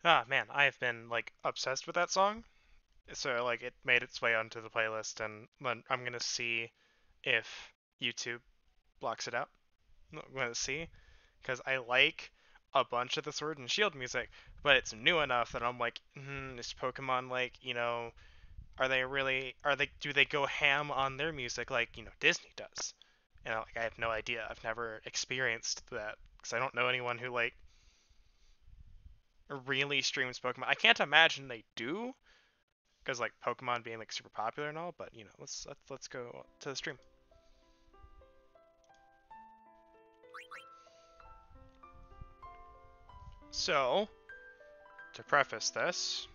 Ah, man, I've been like obsessed with that song. So like it made its way onto the playlist, and then I'm gonna see if YouTube blocks it out. I'm gonna see because I like a bunch of the Sword and Shield music, but it's new enough that I'm like, is Pokemon like are they really do they go ham on their music like Disney does? Like I have no idea. I've never experienced that because I don't know anyone who like really streams Pokemon. I can't imagine they do because like Pokemon being like super popular and all. But let's go to the stream. So to preface this,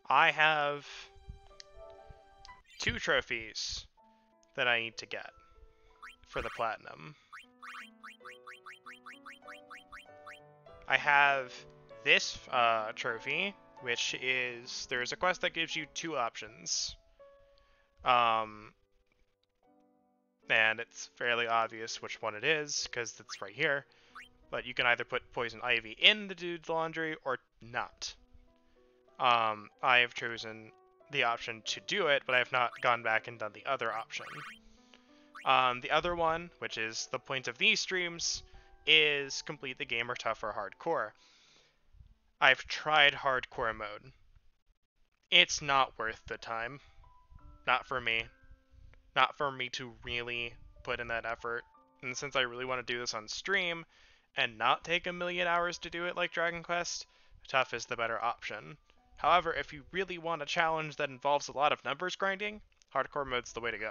I have two trophies that I need to get for the platinum. I have this trophy, which is there's a quest that gives you two options. Um, and it's fairly obvious which one it is because it's right here. But you can either put poison ivy in the dude's laundry or not. I have chosen the option to do it, but I have not gone back and done the other option. The other one, which is the point of these streams, is complete the game or tough or hardcore. I've tried hardcore mode. It's not worth the time. Not for me. Not for me to really put in that effort. And since I really want to do this on stream and not take a million hours to do it like Dragon Quest, tough is the better option. However, if you really want a challenge that involves a lot of numbers grinding, hardcore mode's the way to go.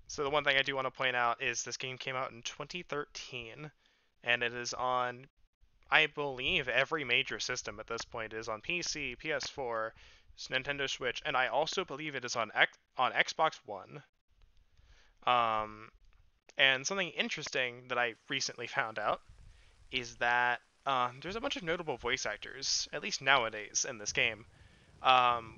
So the one thing I do want to point out is this game came out in 2013, and it is on, I believe, every major system at this point. It is on PC, PS4, Nintendo Switch, and I also believe it is on Xbox One. Um, and something interesting that I recently found out is that there's a bunch of notable voice actors, at least nowadays, in this game.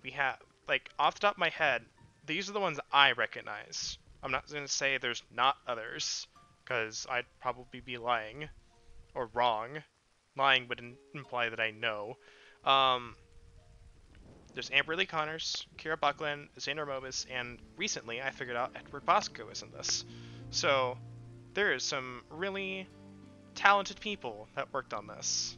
We have, like, off the top of my head, these are the ones I recognize. I'm not going to say there's not others, because I'd probably be lying, or wrong. Lying would imply that I know. Um, there's Amber Lee Connors, Kira Buckland, Xander Mobus, and recently I figured out Edward Bosco is in this. So there is some really talented people that worked on this.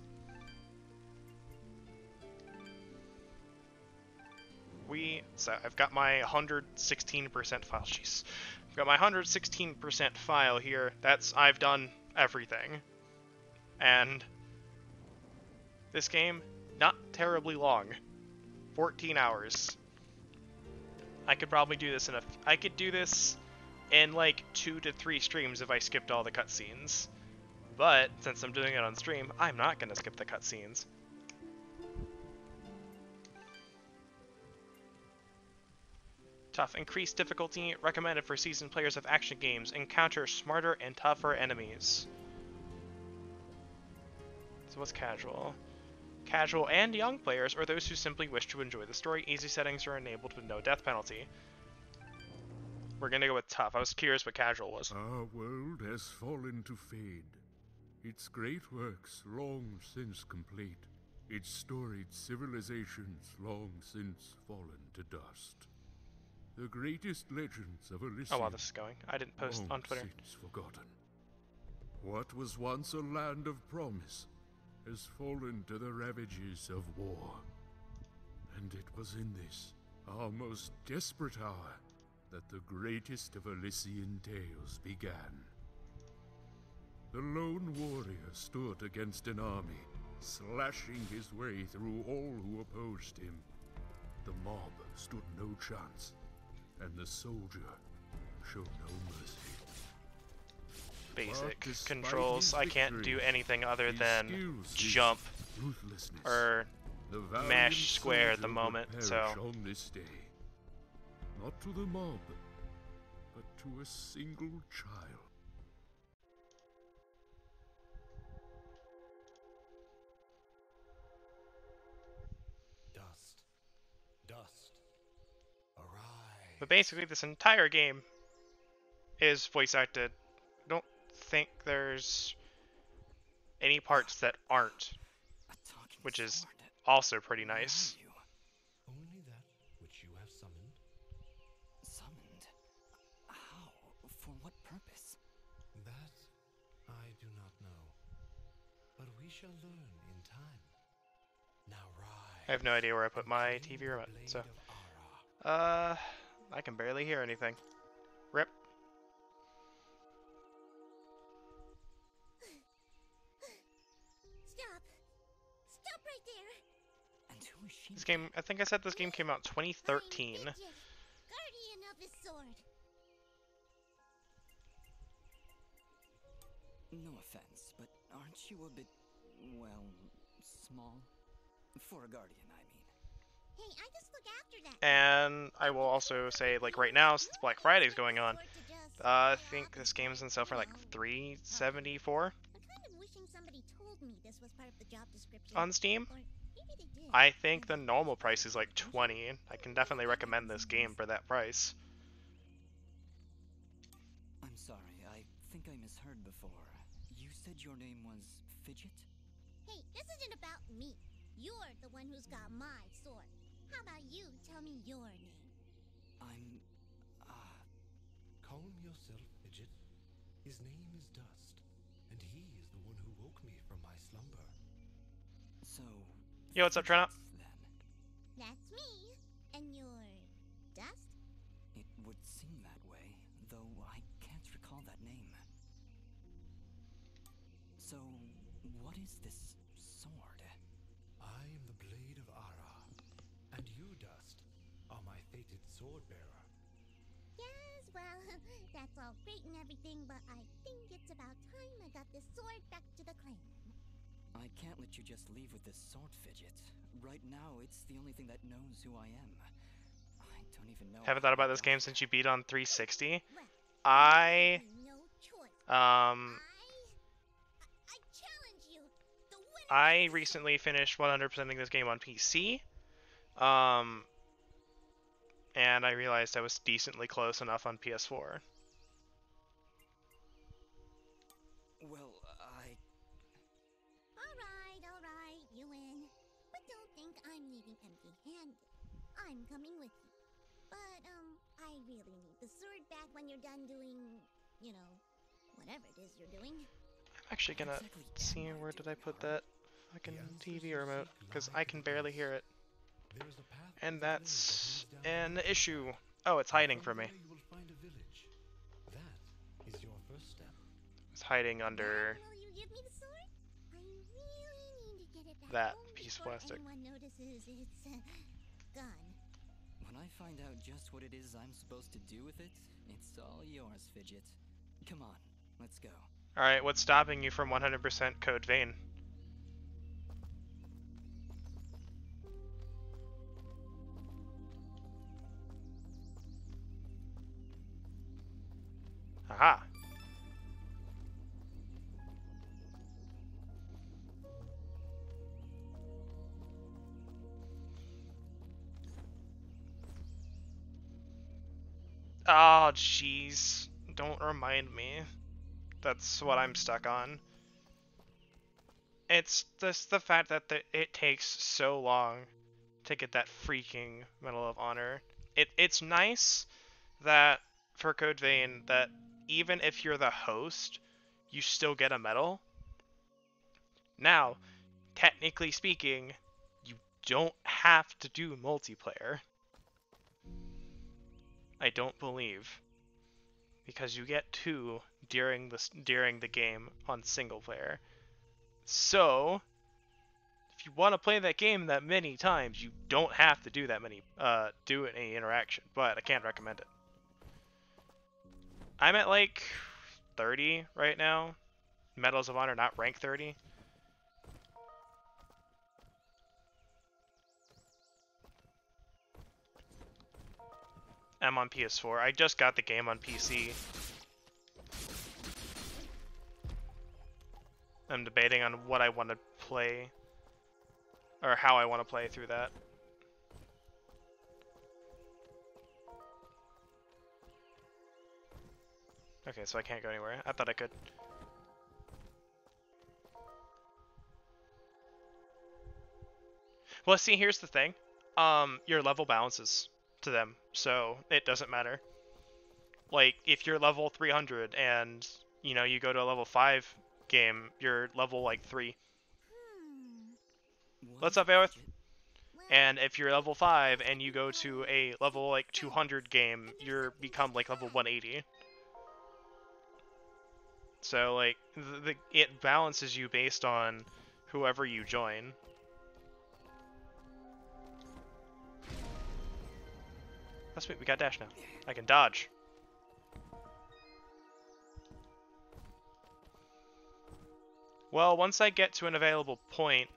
So I've got my 116% file. Jeez. I've got my 116% file here. I've done everything. And this game, not terribly long. 14 hours. I could probably do this I could do this in like 2 to 3 streams if I skipped all the cutscenes. But since I'm doing it on stream, I'm not gonna skip the cutscenes. Tough. Increased difficulty recommended for seasoned players of action games. Encounter smarter and tougher enemies. So what's casual? Casual and young players, or those who simply wish to enjoy the story, easy settings are enabled with no death penalty. We're gonna go with tough. I was curious what casual was. Our world has fallen to fade. Its great works long since complete. Its storied civilizations long since fallen to dust. The greatest legends of Elysium Oh wow, this is going. I didn't post long on Twitter. since forgotten. What was once a land of promise has fallen to the ravages of war. And it was in this, our most desperate hour, that the greatest of Elysian tales began. The lone warrior stood against an army, slashing his way through all who opposed him. The mob stood no chance, and the soldier showed no mercy. Basic controls. I can't do anything other than jump or mash square at the moment, so... on this day. Not to the mob, but to a single child. Dust, dust, arise. But basically, this entire game is voice acted. I don't think there's any parts that aren't, A talking which is sword. also pretty Where nice. are you? Only that which you have summoned. Summoned? How? For what purpose? That I do not know. But we shall learn in time. Now rise. I have no idea where I put and my claim TV the remote, blade so. of Ara. I can barely hear anything. Rip. Stop! Stop right there! And who is she? This game, I think I said this game came out 2013. I'm Fidget, guardian of the sword. No offense, but aren't you a bit, well, small? For a guardian, I mean. Hey, I just look after that. And I will also say, like right now, since Black Friday's going on, I think this game's on sale for like $3.74 I'm kind of wishing somebody told me this was part of the job description. on Steam. Or maybe they did. I think the normal price is like $20. I can definitely recommend this game for that price. I'm sorry, I think I misheard before. You said your name was Fidget? Hey, this isn't about me. You're the one who's got my sword. How about you tell me your name? I'm, Calm yourself, Fidget. His name is Dust, and he is the one who woke me from my slumber. so... Yo, what's up, Trina? Fidgets, then. That's me. And you're Dust? It would seem that way, though I can't recall that name. So, what is this sword? I am the blade of Ara, and you, Dust, are my fated sword bearer. Yes, well, that's all great and everything, but I think it's about time I got this sword back to the clan. I can't let you just leave with this sword, Fidget. Right now, it's the only thing that knows who I am. I don't even know. Haven't thought about this game since you beat on 360. Well, I no choice. I challenge you. The winner recently finished 100%ing this game on PC. And I realized I was decently close enough on PS4. Well, All right, you win. But don't think I'm leaving empty-handed. I'm coming with you. But, I really need the sword back when you're done doing, you know, whatever it is you're doing. I'm actually gonna Exactly see am I where did I doing, put Ara? that fucking TV remote, because I can barely hear it. There is a path to And the blade that's that leads down an issue. Oh, it's hiding from me. there you will find a village. That is your first step. It's hiding under Will you give me the sword? I really need to get it back that home piece of before plastic. anyone notices it's gone. when I find out just what it is I'm supposed to do with it, it's all yours, Fidget. Come on, let's go. Alright, what's stopping you from 100% Code Vein? Aha! Oh, jeez. Don't remind me. That's what I'm stuck on. It's just the fact that it takes so long to get that freaking Medal of Honor. It's nice that for Code Vein that even if you're the host, you still get a medal. Now, technically speaking, you don't have to do multiplayer. I don't believe, because you get 2 during the game on single player. So, if you want to play that game that many times, you don't have to do that many do any interaction, but I can't recommend it. I'm at like 30 right now. Medals of Honor, not rank 30. I'm on PS4. I just got the game on PC. I'm debating on what I want to play, or how I want to play through that. Okay, so I can't go anywhere. I thought I could. Well, see, here's the thing. Your level balances to them, so it doesn't matter. Like, if you're level 300 and, you know, you go to a level 5 game, you're level, like, 3. What's up, Aerith? And if you're level 5 and you go to a level, like, 200 game, you're become, like, level 180. So, like, it balances you based on whoever you join. Oh, sweet, we got dash now. I can dodge. Well, once I get to an available point,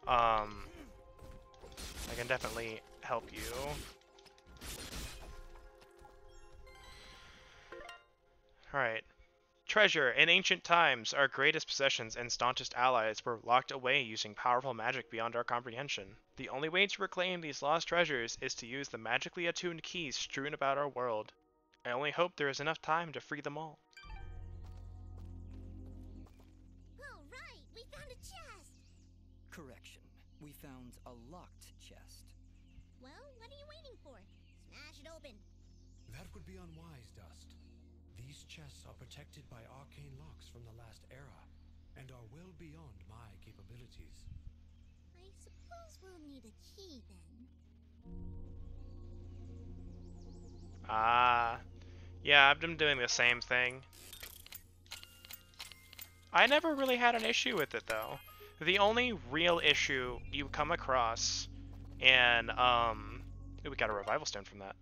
I can definitely help you. Alright. Treasure. In ancient times, our greatest possessions and staunchest allies were locked away using powerful magic beyond our comprehension. The only way to reclaim these lost treasures is to use the magically attuned keys strewn about our world. I only hope there is enough time to free them all. Alright, we found a chest! Correction. We found a locked chest. Well, what are you waiting for? Smash it open. That would be unwise, Dust. These chests are protected by arcane locks from the last era, and are well beyond my capabilities. I suppose we'll need a key then. Yeah, I've been doing the same thing. I never really had an issue with it, though. The only real issue you come across, and, we got a revival stone from that.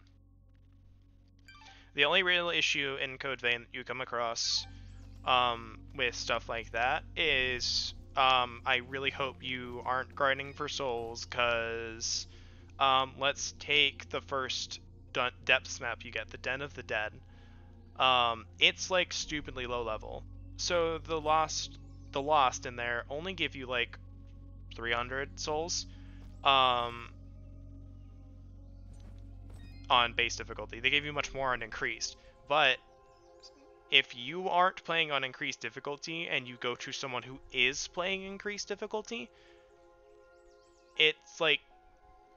The only real issue in Code Vein that you come across, with stuff like that is, I really hope you aren't grinding for souls, because, let's take the first depths map you get, the Den of the Dead. It's, like, stupidly low level. So the Lost in there only give you, like, 300 souls, on base difficulty. They give you much more on increased. But if you aren't playing on increased difficulty and you go to someone who is playing increased difficulty, it's like,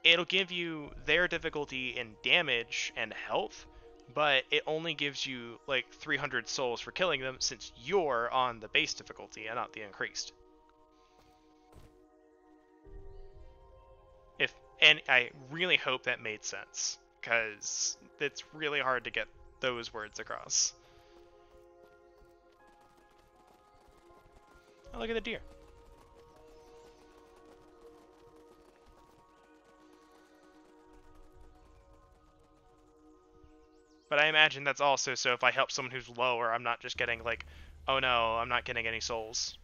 it'll give you their difficulty in damage and health, but it only gives you like 300 souls for killing them since you're on the base difficulty and not the increased. And I really hope that made sense, because it's really hard to get those words across. Oh, look at the deer. But I imagine that's also so if I help someone who's lower, I'm not just getting like, oh no, I'm not getting any souls.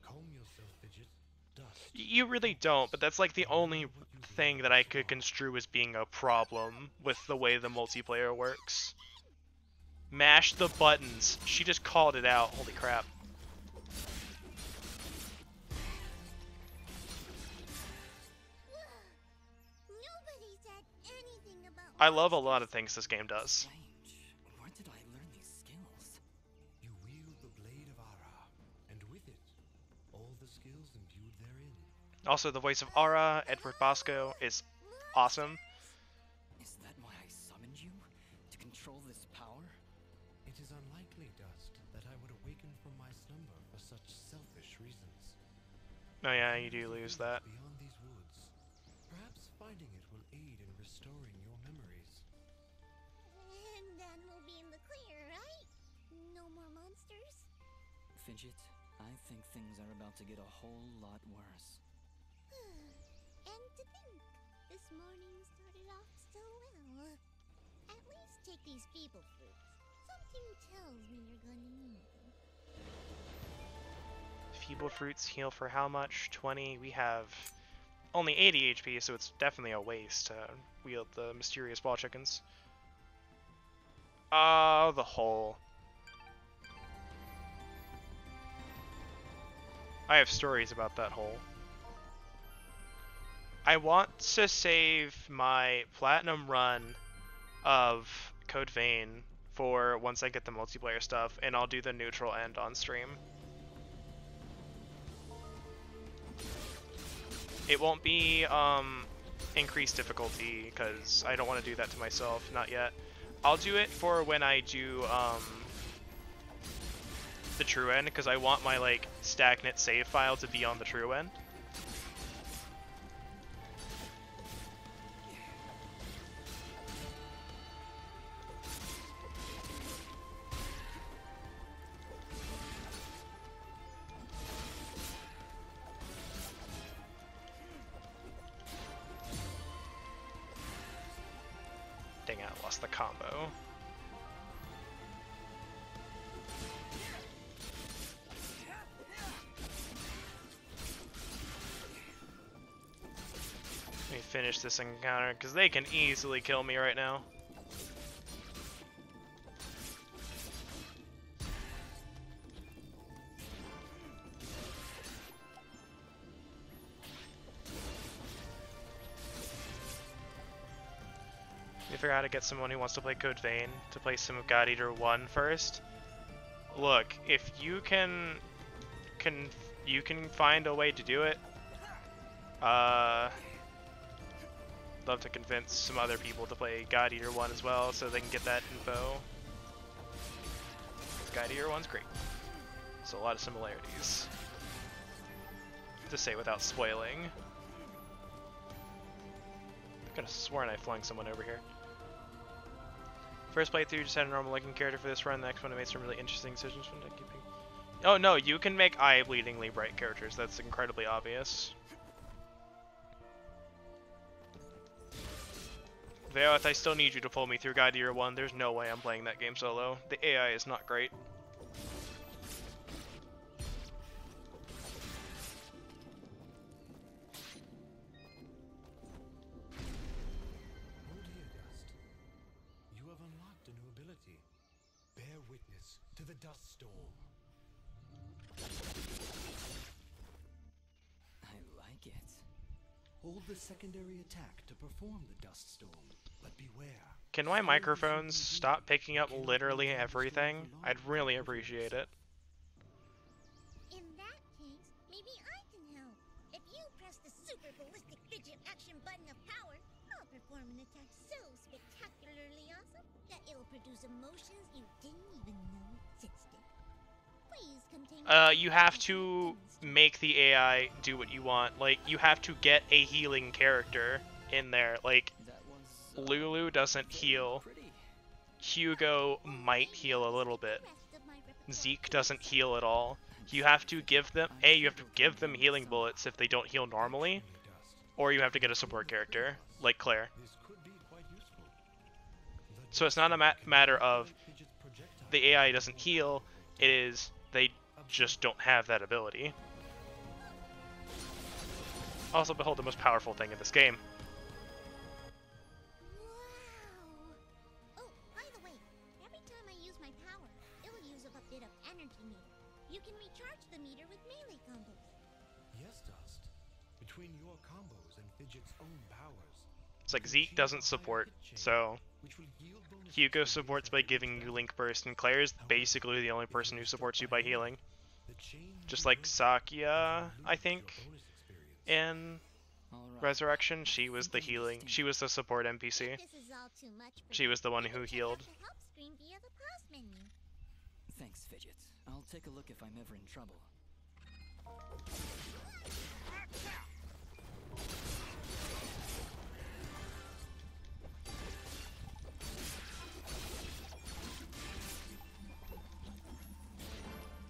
Calm yourself, Fidget. Dust. You really don't, but that's like the only thing that I could construe as being a problem with the way the multiplayer works. Mash the buttons. She just called it out. Holy crap. Nobody said anything about I love a lot of things this game does. Strange. Where did I learn these skills? You wield the blade of Ara, and with it, all the skills imbued therein. Also, the voice of Aura, Edward Bosco, is awesome. Is that why I summoned you? To control this power? It is unlikely, Dust, that I would awaken from my slumber for such selfish reasons. Oh yeah, you do lose that. Beyond these woods, perhaps finding it will aid in restoring your memories. And then we'll be in the clear, right? No more monsters? Fidget, I think things are about to get a whole lot worse. And to think, this morning started off so well. At least take these feeble fruits. Something tells me you're gonna need them. Feeble fruits heal for how much? 20. We have only 80 HP, so it's definitely a waste to wield the mysterious ball chickens. Oh, the hole. I have stories about that hole. I want to save my platinum run of Code Vein for once I get the multiplayer stuff, and I'll do the neutral end on stream. It won't be increased difficulty, because I don't want to do that to myself, not yet. I'll do it for when I do the true end, because I want my like stagnant save file to be on the true end. Dang it, I lost the combo. Let me finish this encounter, because they can easily kill me right now. You figure out how to get someone who wants to play Code Vein to play some of God Eater 1 first. Look, if you can find a way to do it, love to convince some other people to play God Eater 1 as well, so they can get that info. God Eater 1's great. So a lot of similarities, to say without spoiling. I could have sworn I flung someone over here. First playthrough just had a normal looking character for this run. The next one I made some really interesting decisions from deck keeping. Oh no, you can make eye-bleedingly bright characters. That's incredibly obvious. Veoth, I still need you to pull me through God Eater 1. There's no way I'm playing that game solo. The AI is not great. You have unlocked a new ability. Bear witness to the dust storm. I like it. Hold the secondary attack to perform the dust storm, but beware. Can my microphones stop picking up literally everything? I'd really appreciate it. In that case, maybe I can help. If you press the super ballistic fidget action button of power, I'll perform an attack so spectacularly awesome that it'll produce emotions you didn't even know existed. Please continue. You have to make the AI do what you want. Like, you have to get a healing character in there. Like, That was Lulu doesn't heal. pretty. Hugo might heal a little bit. Zeke doesn't heal at all. You have to give them, you have to give them healing bullets if they don't heal normally, or you have to get a support character, like Claire. This could be quite useful. So it's not a matter of the AI doesn't heal, it is they just don't have that ability. Also, behold the most powerful thing in this game. Wow! Oh, by the way, every time I use my power, it'll use up a bit of energy meter. You can recharge the meter with melee combos. Yes, Dust. Between your combos and Fidget's own powers, It's like Zeke doesn't support, so which will yield bonus Hugo supports by giving you Link Burst, and Claire's basically the only person who supports you by healing. the chain Just like Sakia, I think, bonus experience. in All right. Resurrection, she was the healing, she was the support NPC. This is all too much for She you. was the one You who can check healed. out the help screen via the pause menu. Thanks, Fidget. I'll take a look if I'm ever in trouble.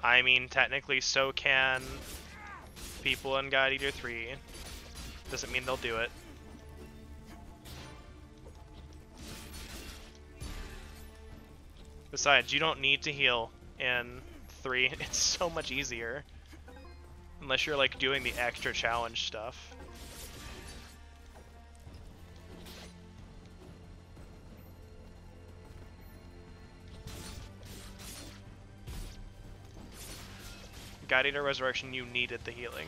I mean, technically, so can people in God Eater 3. Doesn't mean they'll do it. Besides, you don't need to heal in 3. It's so much easier. Unless you're like doing the extra challenge stuff. God Eater Resurrection, you needed the healing.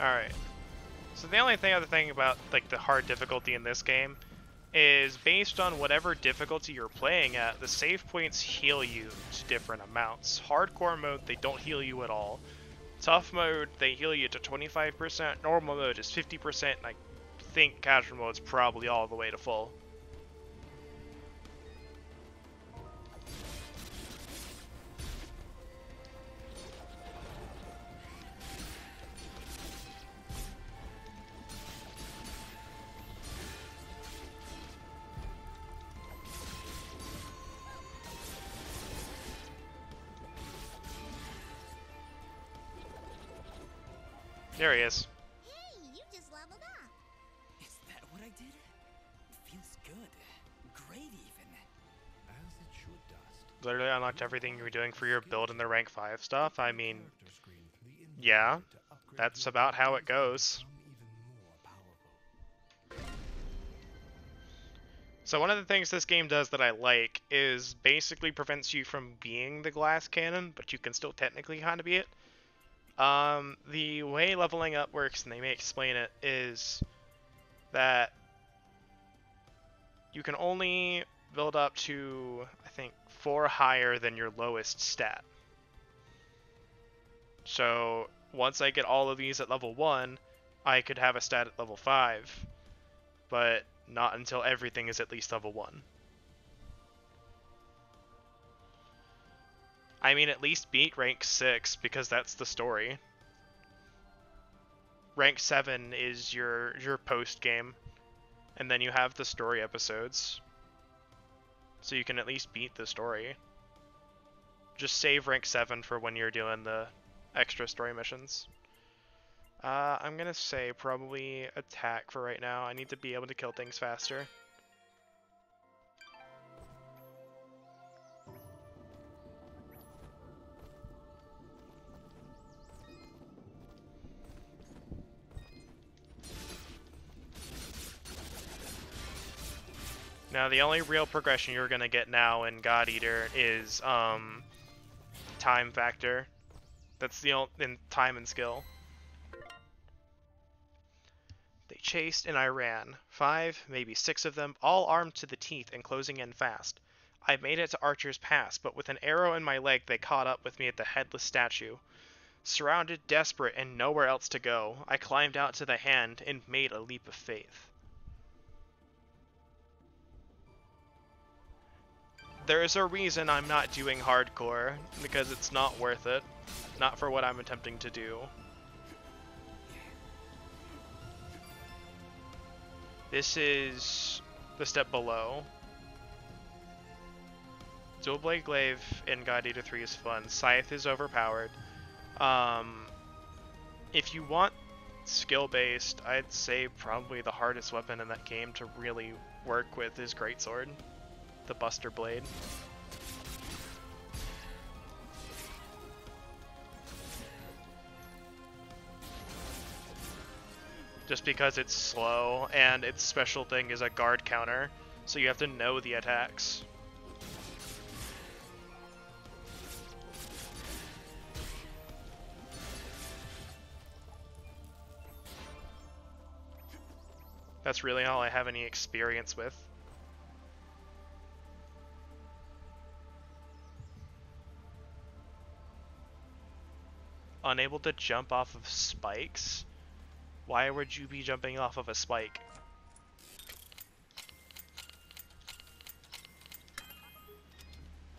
Alright. So the only other thing about like the hard difficulty in this game is based on whatever difficulty you're playing at, the save points heal you to different amounts. Hardcore mode, they don't heal you at all. Tough mode, they heal you to 25%. Normal mode is 50%, and I think casual mode's probably all the way to full. There he is. Hey, you just leveled up. Is that what I did? It feels good. Great, even. As it should, Dust. Literally unlocked everything you were doing for your build in the rank 5 stuff. I mean, Character screen from the inventory yeah, to upgrade that's your about how it abilities to goes. become even more powerful. So one of the things this game does that I like is basically prevents you from being the glass cannon, but you can still technically kind of be it. The way leveling up works, and they may explain it, is that you can only build up to, I think, 4 higher than your lowest stat. So once I get all of these at level 1, I could have a stat at level 5, but not until everything is at least level 1. I mean, at least beat rank 6, because that's the story. Rank 7 is your post-game, and then you have the story episodes. So you can at least beat the story. Just save rank 7 for when you're doing the extra story missions. I'm gonna say probably attack for right now. I need to be able to kill things faster. Now the only real progression you're gonna get now in God Eater is time factor. That's the only in time and skill. They chased and I ran. 5, maybe 6 of them, all armed to the teeth and closing in fast. I made it to Archer's Pass, but with an arrow in my leg they caught up with me at the headless statue. Surrounded, desperate, and nowhere else to go, I climbed out to the hand and made a leap of faith. There's a reason I'm not doing hardcore, because it's not worth it. Not for what I'm attempting to do. This is the step below. Dual Blade Glaive in God Eater 3 is fun. Scythe is overpowered. If you want skill-based, I'd say probably the hardest weapon in that game to really work with is Greatsword. The Buster Blade. Just because it's slow, and its special thing is a guard counter, so you have to know the attacks. That's really all I have any experience with. Unable to jump off of spikes? Why would you be jumping off of a spike?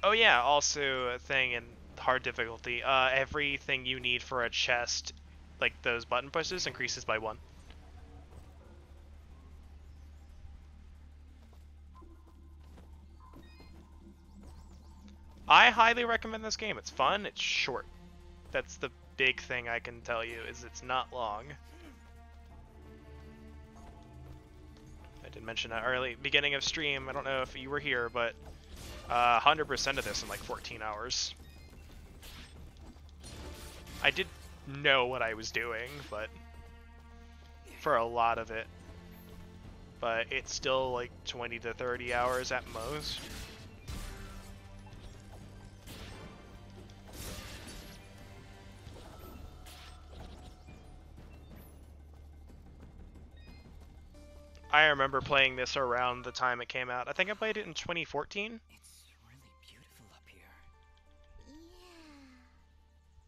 Oh yeah, also a thing in hard difficulty. Everything you need for a chest, like those button pushes, increases by 1. I highly recommend this game. It's fun, it's short. That's the big thing I can tell you, is it's not long. I did mention that early beginning of stream. I don't know if you were here, but 100% of this in like 14 hours. I did know what I was doing, but for a lot of it. But it's still like 20 to 30 hours at most. I remember playing this around the time it came out. I think I played it in 2014. It's really beautiful up here. Yeah.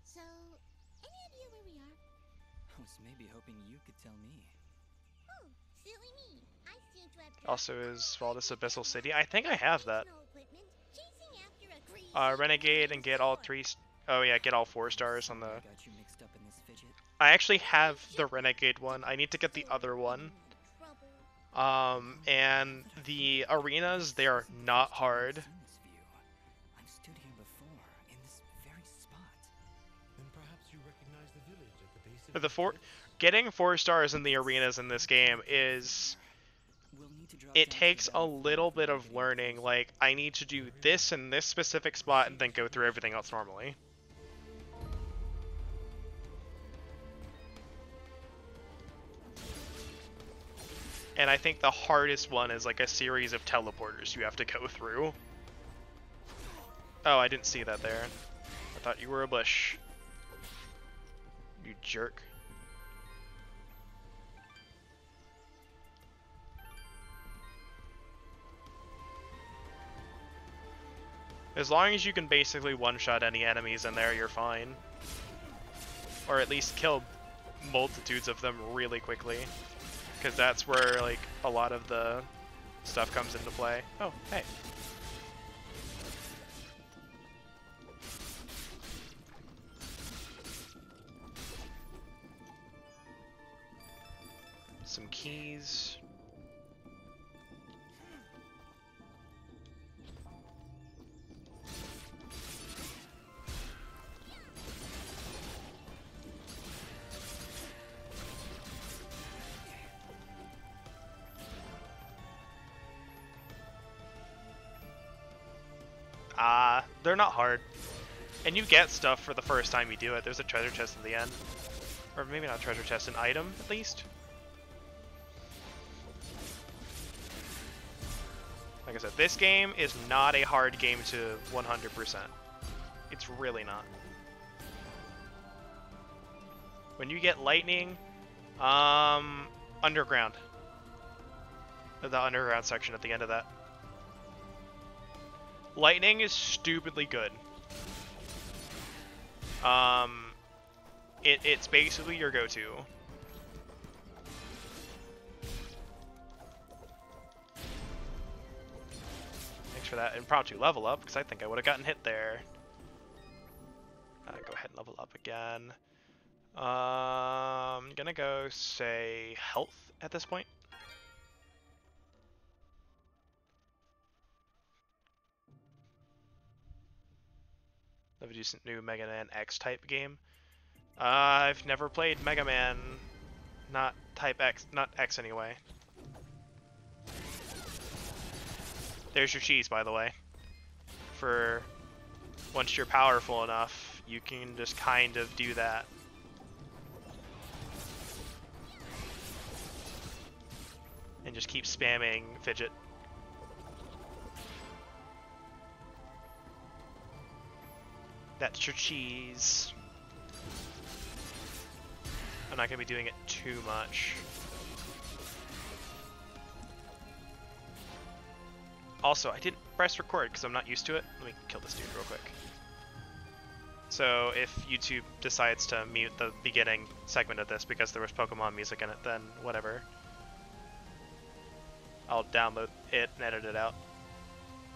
So, any idea where we are? I was maybe hoping you could tell me. Oh, silly me. I seem to have Also, is Valdis Abyssal City? I think I have that. equipment, chasing after a crazy Renegade and get all 3. Oh yeah, get all 4 stars on the. I got you mixed up in this fidget. I actually have the Renegade one. I need to get the other one. trouble. And the arenas, they are not hard. I've seen this view. I've stood here before, in this very spot. Then perhaps you recognize the village at the base of Getting 4 stars in the arenas in this game is. We'll need to drop It down to takes the a valley little floor bit of to learning. Like, I need to do this in this specific spot and then go through everything else normally. And I think the hardest one is like a series of teleporters you have to go through. Oh, I didn't see that there. I thought you were a bush. You jerk. As long as you can basically one-shot any enemies in there, you're fine. Or at least kill multitudes of them really quickly. Because that's where, like, a lot of the stuff comes into play. Oh, hey. Some keys. They're not hard. And you get stuff for the first time you do it. There's a treasure chest at the end. Or maybe not treasure chest, an item, at least. Like I said, this game is not a hard game to 100%. It's really not. When you get lightning, underground. The underground section at the end of that. Lightning is stupidly good. It's basically your go-to. Thanks for that impromptu level up, because I think I would have gotten hit there. Go ahead and level up again. I'm gonna go say health at this point. Of a decent new Mega Man X type game. I've never played Mega Man, not type X, not X anyway. There's your cheese, by the way. For once you're powerful enough, you can just kind of do that. And just keep spamming fidget. That's your cheese. I'm not going to be doing it too much. Also, I didn't press record because I'm not used to it. Let me kill this dude real quick. So if YouTube decides to mute the beginning segment of this because there was Pokemon music in it, then whatever. I'll download it and edit it out.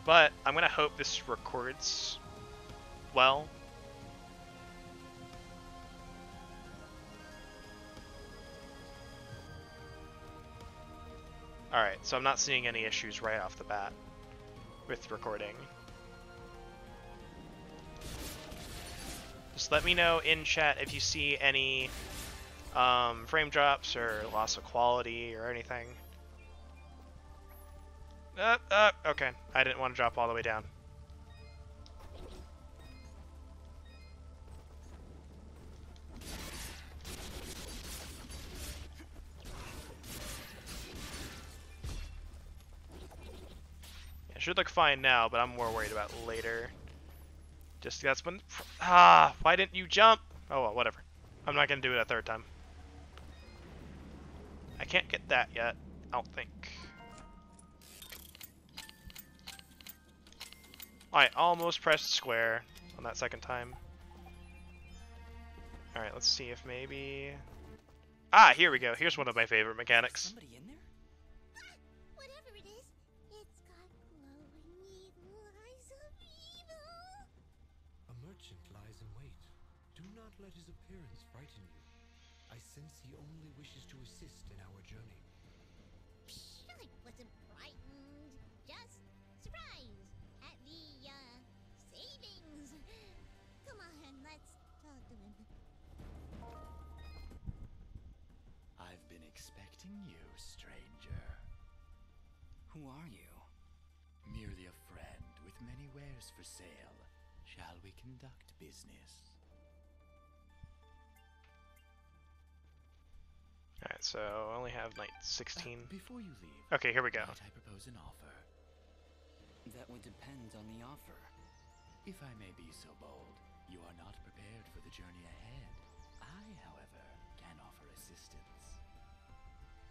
But I'm going to hope this records well. Alright, so I'm not seeing any issues right off the bat with recording. Just let me know in chat if you see any frame drops or loss of quality or anything. Okay, I didn't want to drop all the way down. It should look fine now, but I'm more worried about later. Just that's when. Why didn't you jump? Oh well, whatever. I'm not gonna do it a third time. I can't get that yet. don't think. I almost pressed square on that second time. Alright, let's see if maybe... Ah, here we go. Here's one of my favorite mechanics. Somebody in there? Whatever it is, it's got glowing evil eyes of evil. A merchant lies in wait. Do not let his appearance frighten you. I sense he only wishes to assist in our journey. Psh, I wasn't frightened. Just surprised at the, savings. Come on, let's talk to him. I've been expecting you, stranger. Who are you? Merely a friend with many wares for sale. Shall we conduct business? Alright, so I only have night 16. Before you leave, Okay, here we go. might I propose an offer? That would depend on the offer. If I may be so bold, you are not prepared for the journey ahead. I, however, can offer assistance.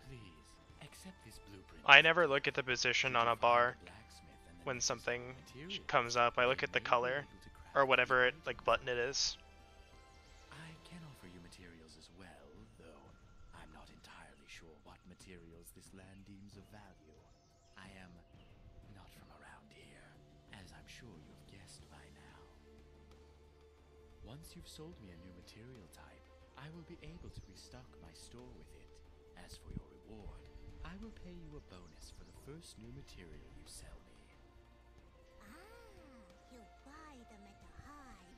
Please, accept this blueprint. I never look at the position on a bar Blacksmith and then when something materials. comes up. I look at the color, or whatever it, like, button it is. I can offer you materials as well, though I'm not entirely sure what materials this land deems of value. I am not from around here, as I'm sure you've guessed by now. Once you've sold me a new material type, I will be able to restock my store with it. As for your reward, I will pay you a bonus for the first new material you sell me. He'll buy them at a high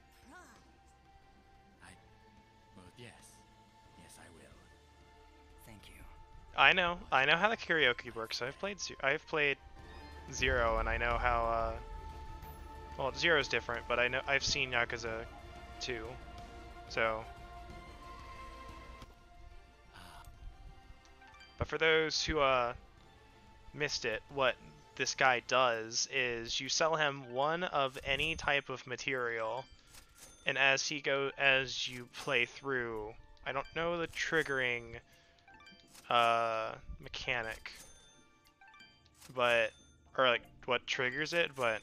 price. Well, yes. Yes, I will. Thank you. I know how the karaoke works. I've played Zero, and I know how. Well, Zero's different, but I've seen Yakuza 2, so. But for those who missed it, what this guy does is you sell him one of any type of material, and as you play through, I don't know the triggering mechanic, but or like what triggers it, but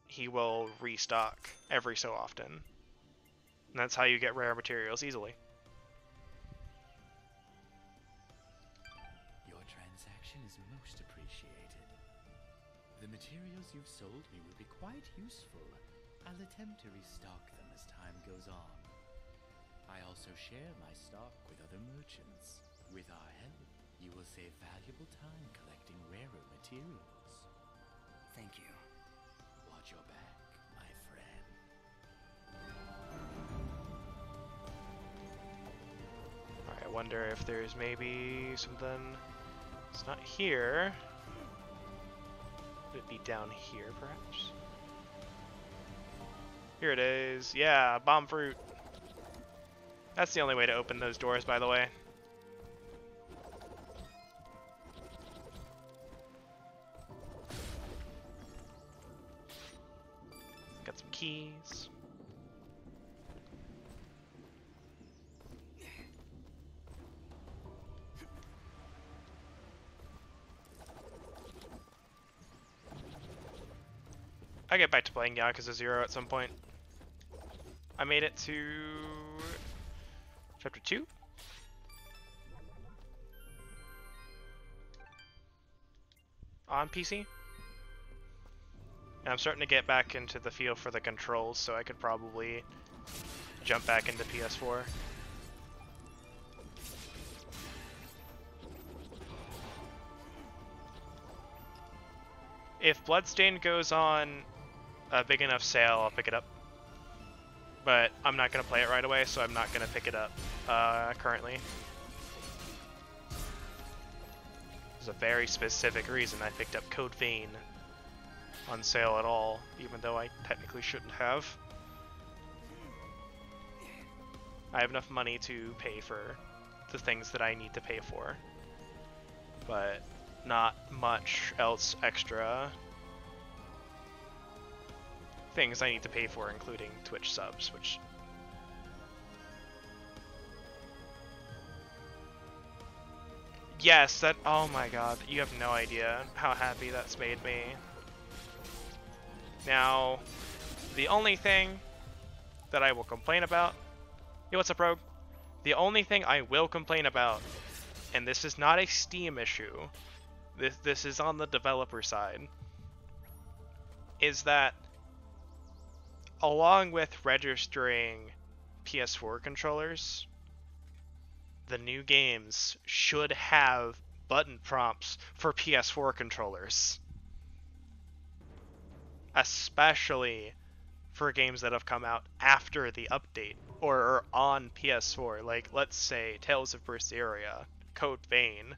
he will restock every so often, and that's how you get rare materials easily. Your transaction is most appreciated. The materials you've sold me will be quite useful. I'll attempt to restock them as time goes on. I also share my stock with other merchants. With our help, you will save valuable time collecting rarer materials. Thank you. Watch your back, my friend. Alright, I wonder if there's maybe something. It's not here. Would it be down here, perhaps? Here it is. Yeah, bomb fruit. That's the only way to open those doors, by the way. Got some keys. I'll get back to playing Yakuza 0 at some point. I made it to chapter 2. On PC. And I'm starting to get back into the feel for the controls, so I could probably jump back into PS4. If Bloodstained goes on a big enough sale, I'll pick it up. But I'm not going to play it right away, so I'm not going to pick it up currently. There's a very specific reason I picked up Code Vein on sale at all, even though I technically shouldn't have. I have enough money to pay for the things that I need to pay for, but not much else extra things I need to pay for, including Twitch subs, which Yes, that. Oh my god, you have no idea how happy that's made me. Now, the only thing that I will complain about. Hey, what's up, Rogue? The only thing I will complain about, and this is not a Steam issue, this is on the developer side, is that along with registering PS4 controllers, the new games should have button prompts for PS4 controllers. Especially for games that have come out after the update or are on PS4, like let's say Tales of Berseria, Code Vein,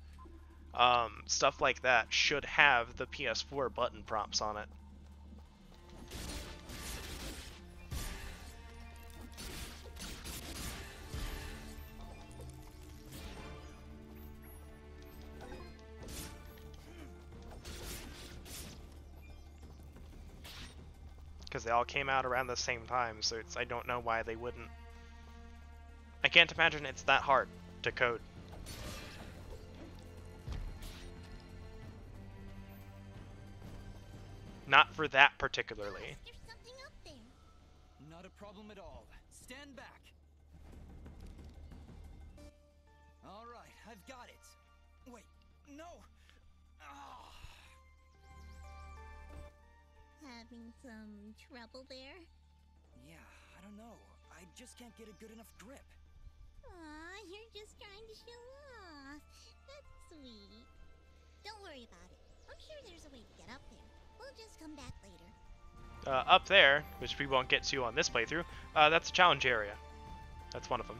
stuff like that should have the PS4 button prompts on it. Because they all came out around the same time, so I don't know why they wouldn't. I can't imagine it's that hard to code. Not for that particularly. There's something up there. Not a problem at all. Stand back. All right, I've got it. Wait, no. Ah. Having some trouble there? Yeah, I don't know. I just can't get a good enough grip. Aw, you're just trying to show off. That's sweet. Don't worry about it. I'm sure there's a way to get up there. We'll just come back later. Up there, which we won't get to on this playthrough, that's a challenge area. That's one of them.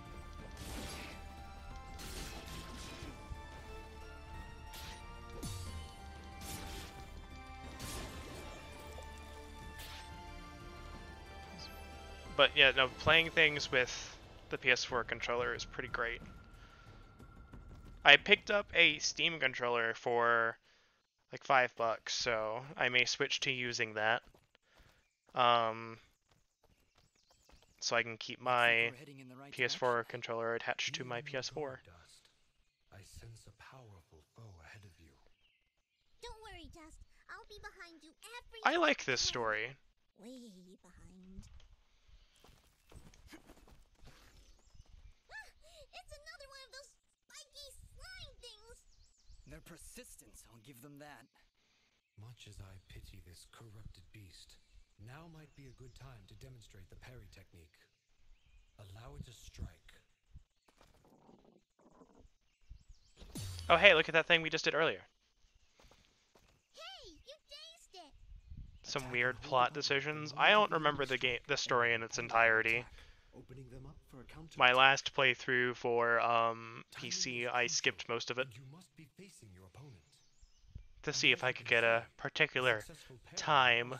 But yeah, no, playing things with the PS4 controller is pretty great. I picked up a Steam controller for like $5, so I may switch to using that. So I can keep my PS4 controller attached to my PS4. Dust. I sense a powerful foe ahead of you. Don't worry, Dust. I'll be behind you every I like this step. story. Way behind. It's another one of those spiky slime things. Their persistence, I'll give them that. Much as I pity this corrupted beast, now might be a good time to demonstrate the parry technique. Allow it to strike. Oh hey, look at that thing we just did earlier. Hey, you dazed it. Some weird plot decisions. I don't remember the story in its entirety. Opening them up for a counter. My last playthrough for PC, I skipped most of it You must be facing your opponent. to see if I could get a particular time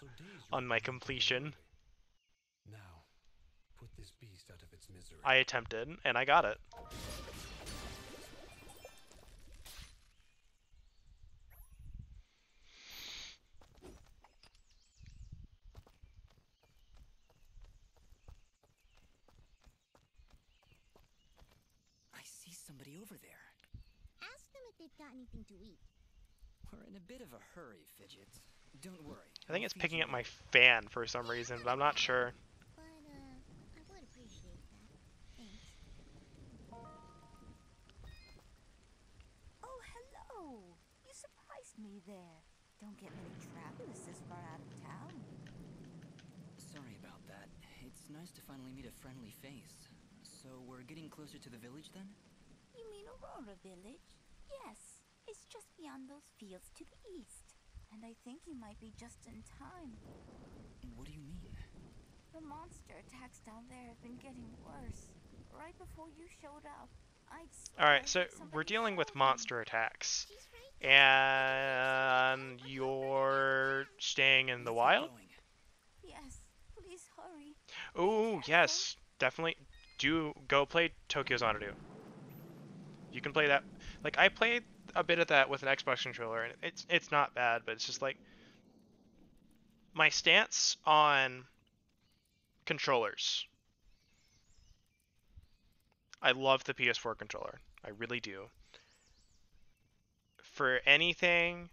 on my completion. Now, put this beast out of its misery. I attempted, and I got it. I see somebody over there. Ask them if they've got anything to eat. We're in a bit of a hurry, Fidget. Don't worry. I think I'll it's feed picking you up my later. fan for some reason, but I'm not sure. But, I would appreciate that. Thanks. Oh, hello! You surprised me there. Don't get many travelers this far out of town. Sorry about that. It's nice to finally meet a friendly face. So we're getting closer to the village then? You mean Aurora Village? Yes, it's just beyond those fields to the east. And I think you might be just in time. What do you mean? The monster attacks down there have been getting worse. Right before you showed up, I'd swear Alright, so somebody we're dealing with killed him. monster attacks. She's right. And you're staying in the Let's get wild? going. Yes, please hurry. Oh, yes. Definitely do go play Tokyo Xanadu. You can play that. Like, I played a bit of that with an Xbox controller, and it's not bad, but it's just like my stance on controllers. I love the PS4 controller. I really do. for anything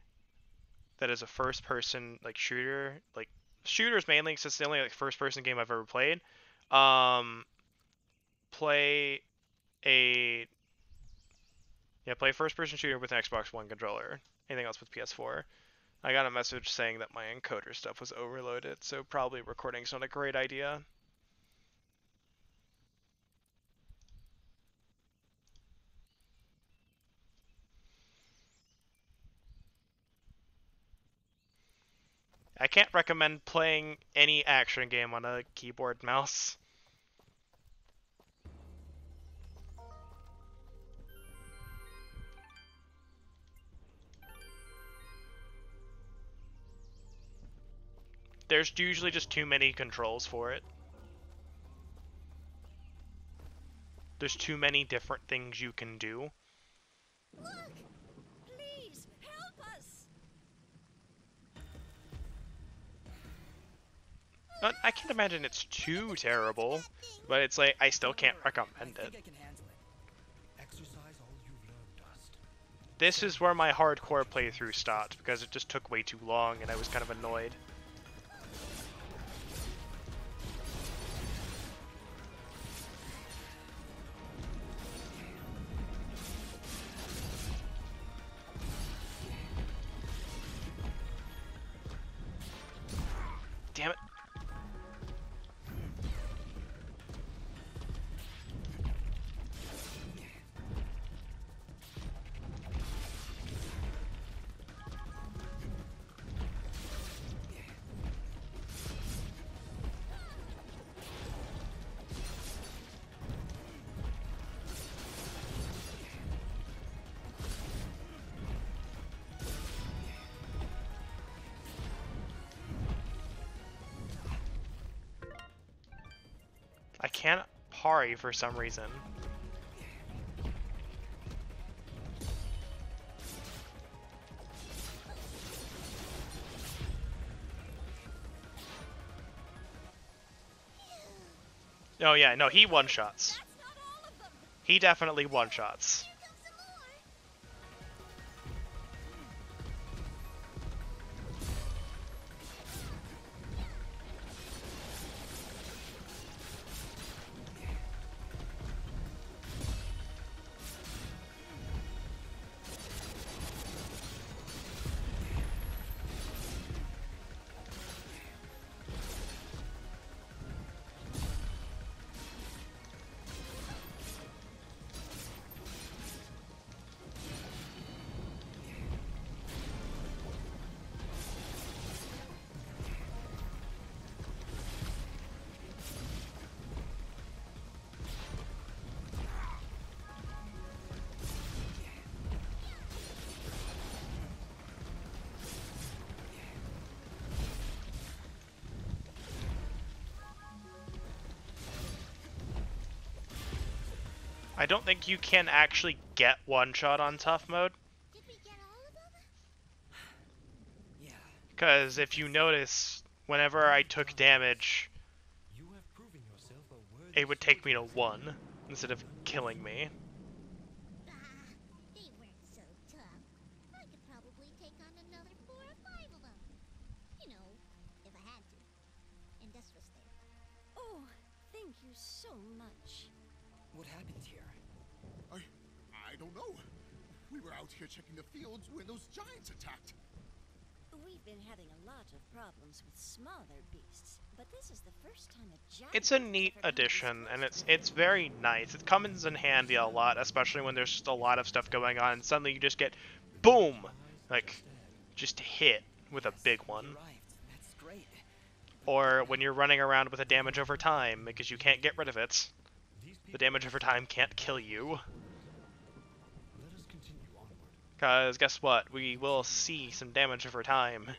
that is a first-person like shooter, like shooters mainly, because it's the only like first-person game I've ever played. Play a play first-person shooter with an Xbox One controller. Anything else with PS4. I got a message saying that my encoder stuff was overloaded, so probably recording's not a great idea. I can't recommend playing any action game on a keyboard mouse. There's usually just too many controls for it. There's too many different things you can do. Look! Please, help us! I can't imagine it's too terrible, but it's like, I still can't recommend I it. think I can handle it. Exercise all you've learned, Dust. This is where my hardcore playthrough stopped, because it just took way too long and I was kind of annoyed. Damn it. I can't parry for some reason. Oh yeah, no, he one-shots. That's not all of them! He definitely one-shots. Here comes some more. I don't think you can actually get one-shot on tough mode, Did we get all of them? Yeah. because if you notice, whenever I took damage, You have proven yourself a worthy it would take me to soldier. 1 instead of killing me. Bah, they weren't so tough. I could probably take on another 4 or 5 of them. You know, if I had to. And Dust was there. Oh, thank you so much. What happened here? I don't know. We were out here checking the fields when those giants attacked. We've been having a lot of problems with smaller beasts, but this is the first time a giant It's a has neat ever come this addition, and close. it's very nice. It comes in handy a lot, especially when there's just a lot of stuff going on, and suddenly you just get, boom, like, just hit with a big one. Arrived. That's great. Or when you're running around with a damage over time, because you can't get rid of it. These The people damage over time can't kill you. let us continue onward. Because guess what? We will see some damage over time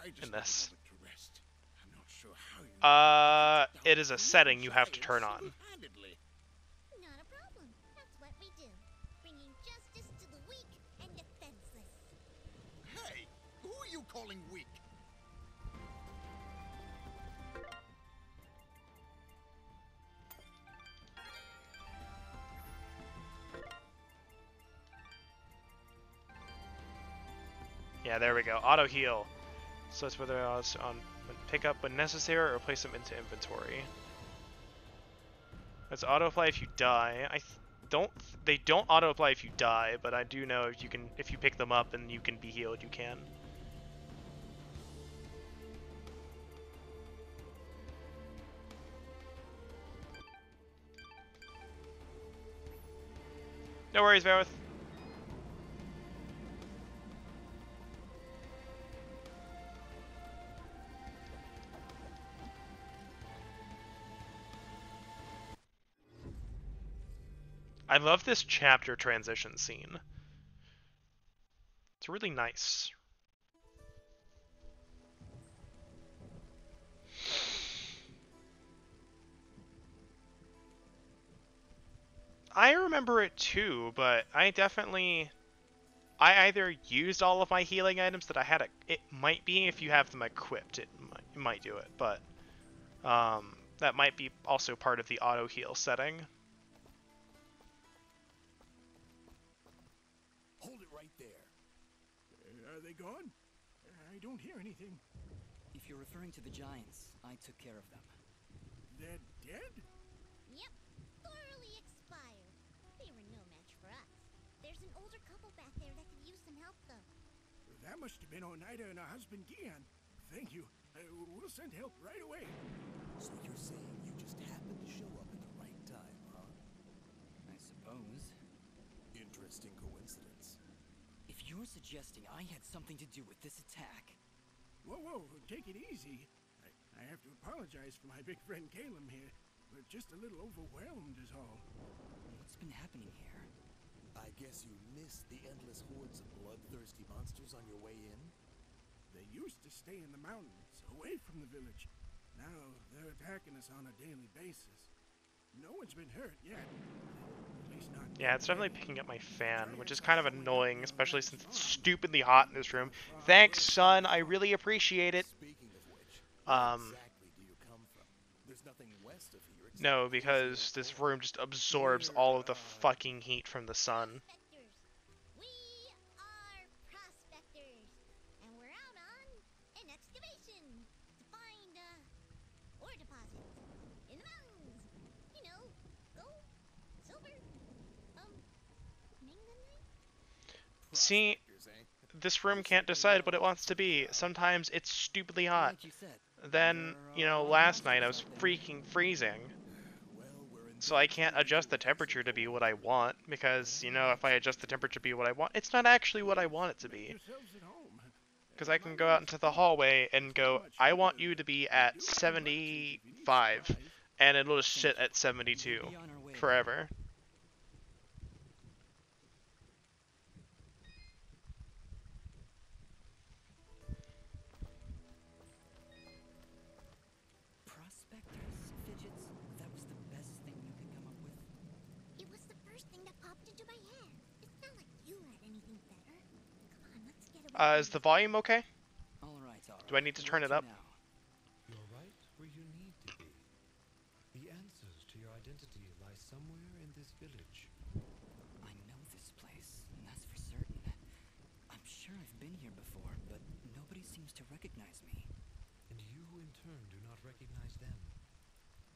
I just in this. need a moment to rest. I'm not sure how you It is a setting you have to turn on. single-handedly. Not a problem. That's what we do. Bringing justice to the weak and defenseless. Hey, who are you calling weak? Yeah, there we go. Auto heal. So it's whether it's on pick up when necessary or place them into inventory. It's auto apply if you die. They don't auto apply if you die, but I do know if you pick them up and you can be healed, you can. No worries, Vareth. I love this chapter transition scene. It's really nice. I remember it too, but I either used all of my healing items that I had. It might be if you have them equipped, it might do it, but that might be also part of the auto heal setting. Hold it right there. Are they gone? I don't hear anything. If you're referring to the giants, I took care of them. They're dead? Yep, thoroughly expired. They were no match for us. There's an older couple back there that could use some help, though. That must have been Oneida and her husband Gian. Thank you. We'll send help right away. So you're saying you just happened to show up at the right time, huh? I suppose. Interesting coincidence. If you're suggesting I had something to do with this attack... Whoa, take it easy. I have to apologize for my big friend Caleb here. We're just a little overwhelmed is all. What's been happening here? I guess you missed the endless hordes of bloodthirsty monsters on your way in? They used to stay in the mountains, away from the village. Now they're attacking us on a daily basis. No one's been hurt yet. At least not. Yeah, it's definitely picking up my fan, which is kind of annoying, especially since it's stupidly hot in this room. Thanks, son. I really appreciate it. Speaking of which, where exactly do you come from? There's nothing west of here except No, because this room just absorbs all of the fucking heat from the sun. Prospectors. We are prospectors, and we're out on an excavation to find ore deposits in the mountains. You know, gold, silver, manganite. See, prospectors, eh? this room can't decide what it wants to be. Sometimes it's stupidly hot. Like you said, Then, you know, last night I was freaking freezing. Well, we're in So I can't adjust the temperature to be what I want, because, you know, if I adjust the temperature to be what I want, it's not actually what I want it to be. Yourselves at home. Because I can go out into the hallway and go, I want you to be at 75, and it'll just sit at 72 we'll be on our way. forever. Prospectors, fidgets, that was the best thing you could come up with? It was the first thing that popped into my head. It's not like you had anything better. Come on, let's get away. Is the volume okay? Alright. Do I need to turn it up? Now? You're right where you need to be. The answers to your identity lie somewhere in this village. I know this place, and that's for certain. I'm sure I've been here before, but nobody seems to recognize me. And you, in turn, do not recognize them.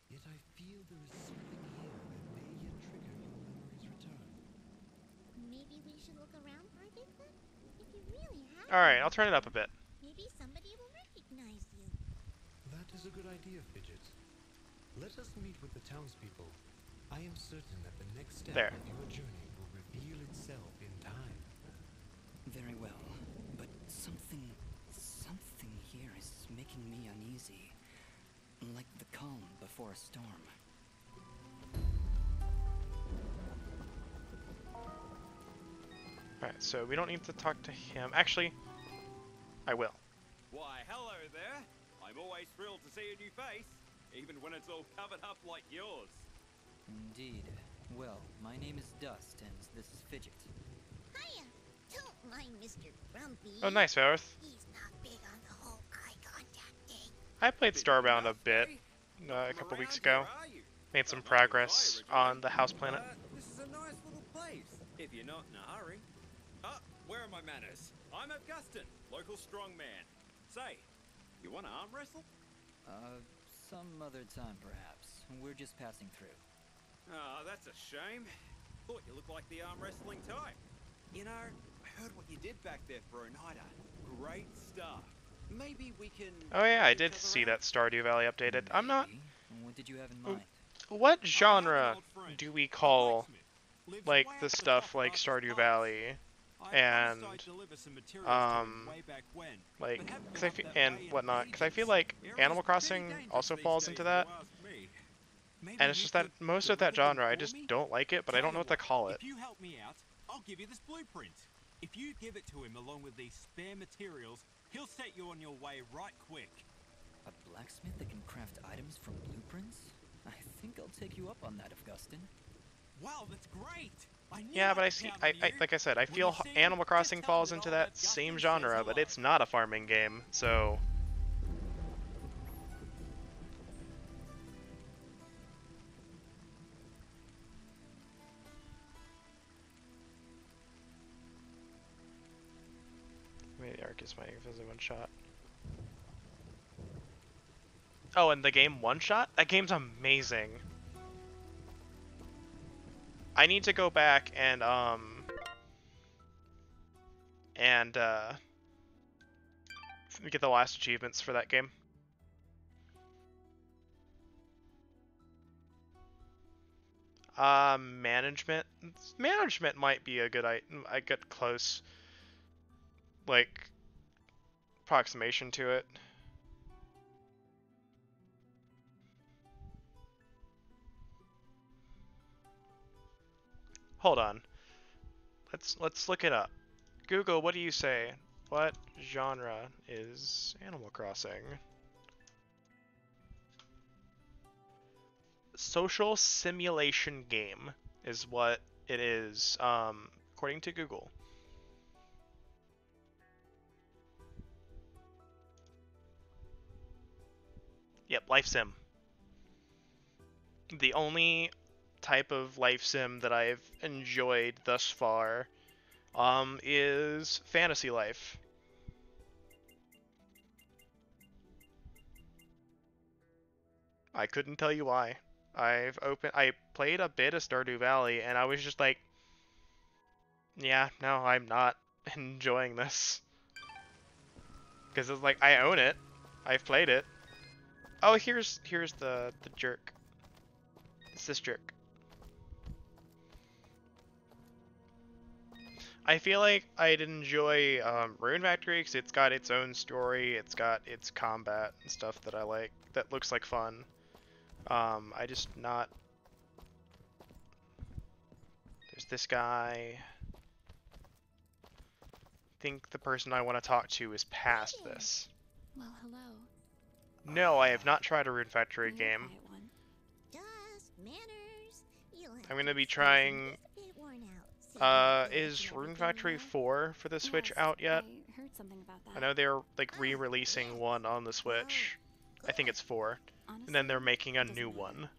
Yet I feel there is something here that may yet trigger your memory's return. Maybe we should look around for a bit then? If you really have Alright, I'll turn it up a bit. maybe somebody will recognize you. That is a good idea, Fidget. Let us meet with the townspeople. I am certain that the next step There. of your journey will reveal itself in time. Very well, but something here is making me uneasy. Like the calm before a storm. Alright, so we don't need to talk to him. Actually, I will. Why, hello there. I'm always thrilled to see a new face, even when it's all covered up like yours. Indeed. Well, my name is Dust, and this is Fidget. Hiya! Don't mind Mr. Grumpy. Oh, nice, Vareth. He's not big on the whole eye contact thing. I played Starbound a bit a couple weeks ago. Made some progress on the house planet. This is a nice little place, if you're not in a hurry. Oh, where are my manners? I'm Augustin, local strongman. Say, you want to arm wrestle? Some other time perhaps. We're just passing through. Oh, that's a shame. Thought you looked like the arm wrestling type. You know, I heard what you did back there for Oneida. Great stuff. Maybe we can... Oh yeah, I help did each other see out? that Stardew Valley updated. I'm not... Maybe. What did you have in mind? What I have an genre old friend, do we a call, blacksmith. Lives like, way the up the stuff top of like Arthur's Stardew Pass. Valley? I And, promised I'd deliver some materials to him way back when, like, but haven't cause been I up feel, that and way in whatnot, because I feel ages. like Area's Animal pretty Crossing dangerous also these falls days, into if you that, ask me. Maybe and it's you just that could most of that deliver them genre I for just me? don't like it, but I Tell don't know you what to call it. If you help me out, I'll give you this blueprint. If you give it to him along with these spare materials, he'll set you on your way right quick. A blacksmith that can craft items from blueprints? I think I'll take you up on that, Augustin. Wow, that's great! I knew Yeah, but I could see, count on you. like I said, I When feel you see him, Animal just Crossing tell him falls that into old that Augustin same says genre, but hello. it's not a farming game, so... Maybe the arc is mighty if it's a one shot. Oh, and the game one shot? That game's amazing. I need to go back and get the last achievements for that game. Management. Management might be a good I get close, like, approximation to it. Hold on. Let's look it up. Google, what do you say? What genre is Animal Crossing? Social simulation game is what it is, according to Google. Yep, life sim. The only type of life sim that I've enjoyed thus far is fantasy life. I couldn't tell you why. I played a bit of Stardew Valley and I was just like, yeah, no, I'm not enjoying this. Because it's like, I own it. I've played it. Oh, here's the jerk. It's this jerk. I feel like I'd enjoy Rune Factory because it's got its own story, it's got its combat and stuff that I like, that looks like fun. I just not... There's this guy. I think the person I want to talk to is past this. Well, hello. No, I have not tried a Rune Factory You're a game. quiet one. Just manners. You'll have I'm gonna to be excuse trying... me, just a bit worn out. Saving Is the Rune everything Factory well. 4 for the Switch Yes, out yet? I heard something about that. I know they're like Ah, re-releasing yes. one on the Switch. I think it's 4. Honestly, And then they're making a it doesn't new matter. one.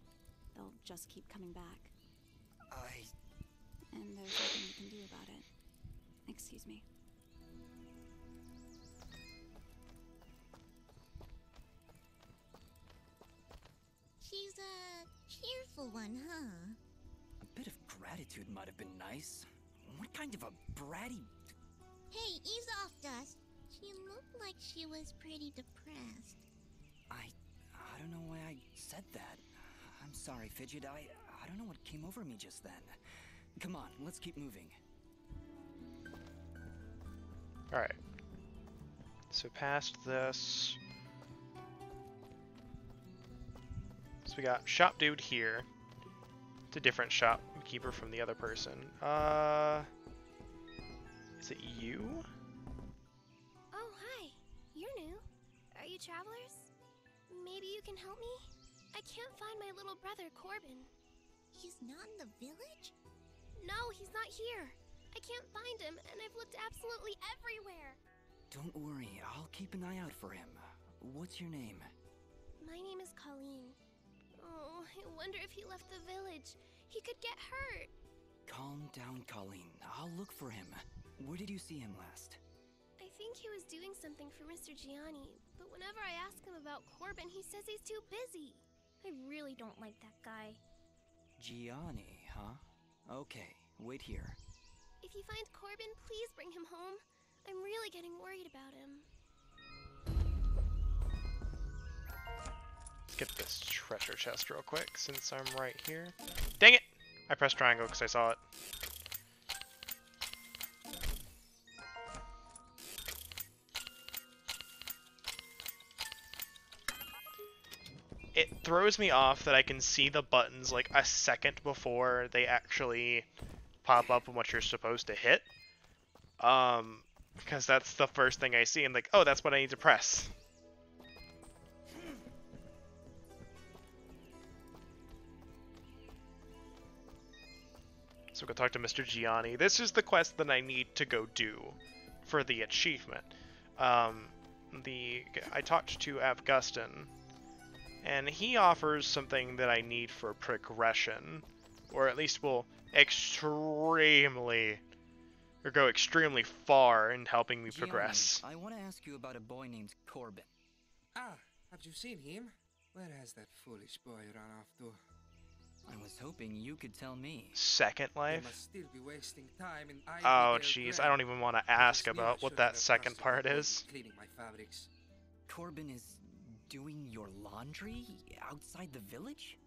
They'll just keep coming back. I... And there's nothing you can do about it. Excuse me. She's a cheerful one, huh? A bit of gratitude might have been nice. What kind of a bratty... Hey, ease off, Dust. She looked like she was pretty depressed. I don't know why I said that. I'm sorry, Fidget. I don't know what came over me just then. Come on, let's keep moving. Alright. So past this... So we got shop dude here. It's a different shopkeeper from the other person. Is it you? Oh, hi. You're new. Are you travelers? Maybe you can help me? I can't find my little brother, Corbin. He's not in the village? No, he's not here. I can't find him, and I've looked absolutely everywhere. Don't worry, I'll keep an eye out for him. What's your name? My name is Colleen. Oh, I wonder if he left the village. He could get hurt. Calm down, Colleen. I'll look for him. Where did you see him last? I think he was doing something for Mr. Gianni, but whenever I ask him about Corbin, he says he's too busy. I really don't like that guy. Gianni, huh? Okay, wait here. If you find Corbin, please bring him home. I'm really getting worried about him. Let's get this treasure chest real quick since I'm right here. Dang it! I pressed triangle because I saw it. It throws me off that I can see the buttons like a second before they actually pop up on what you're supposed to hit. Because that's the first thing I see. I'm like, oh, that's what I need to press. So we'll go talk to Mr. Gianni. This is the quest that I need to go do for the achievement. I talked to Avgustin, and he offers something that I need for progression, or at least will go extremely far in helping me progress. I want to ask you about a boy named Corbin. Ah, have you seen him? Where has that foolish boy run off to? I was hoping you could tell me. Second Life? Must still be wasting time in Oh, jeez, I don't even want to ask about what that second part is. Cleaning my fabrics. Corbin is doing your laundry outside the village?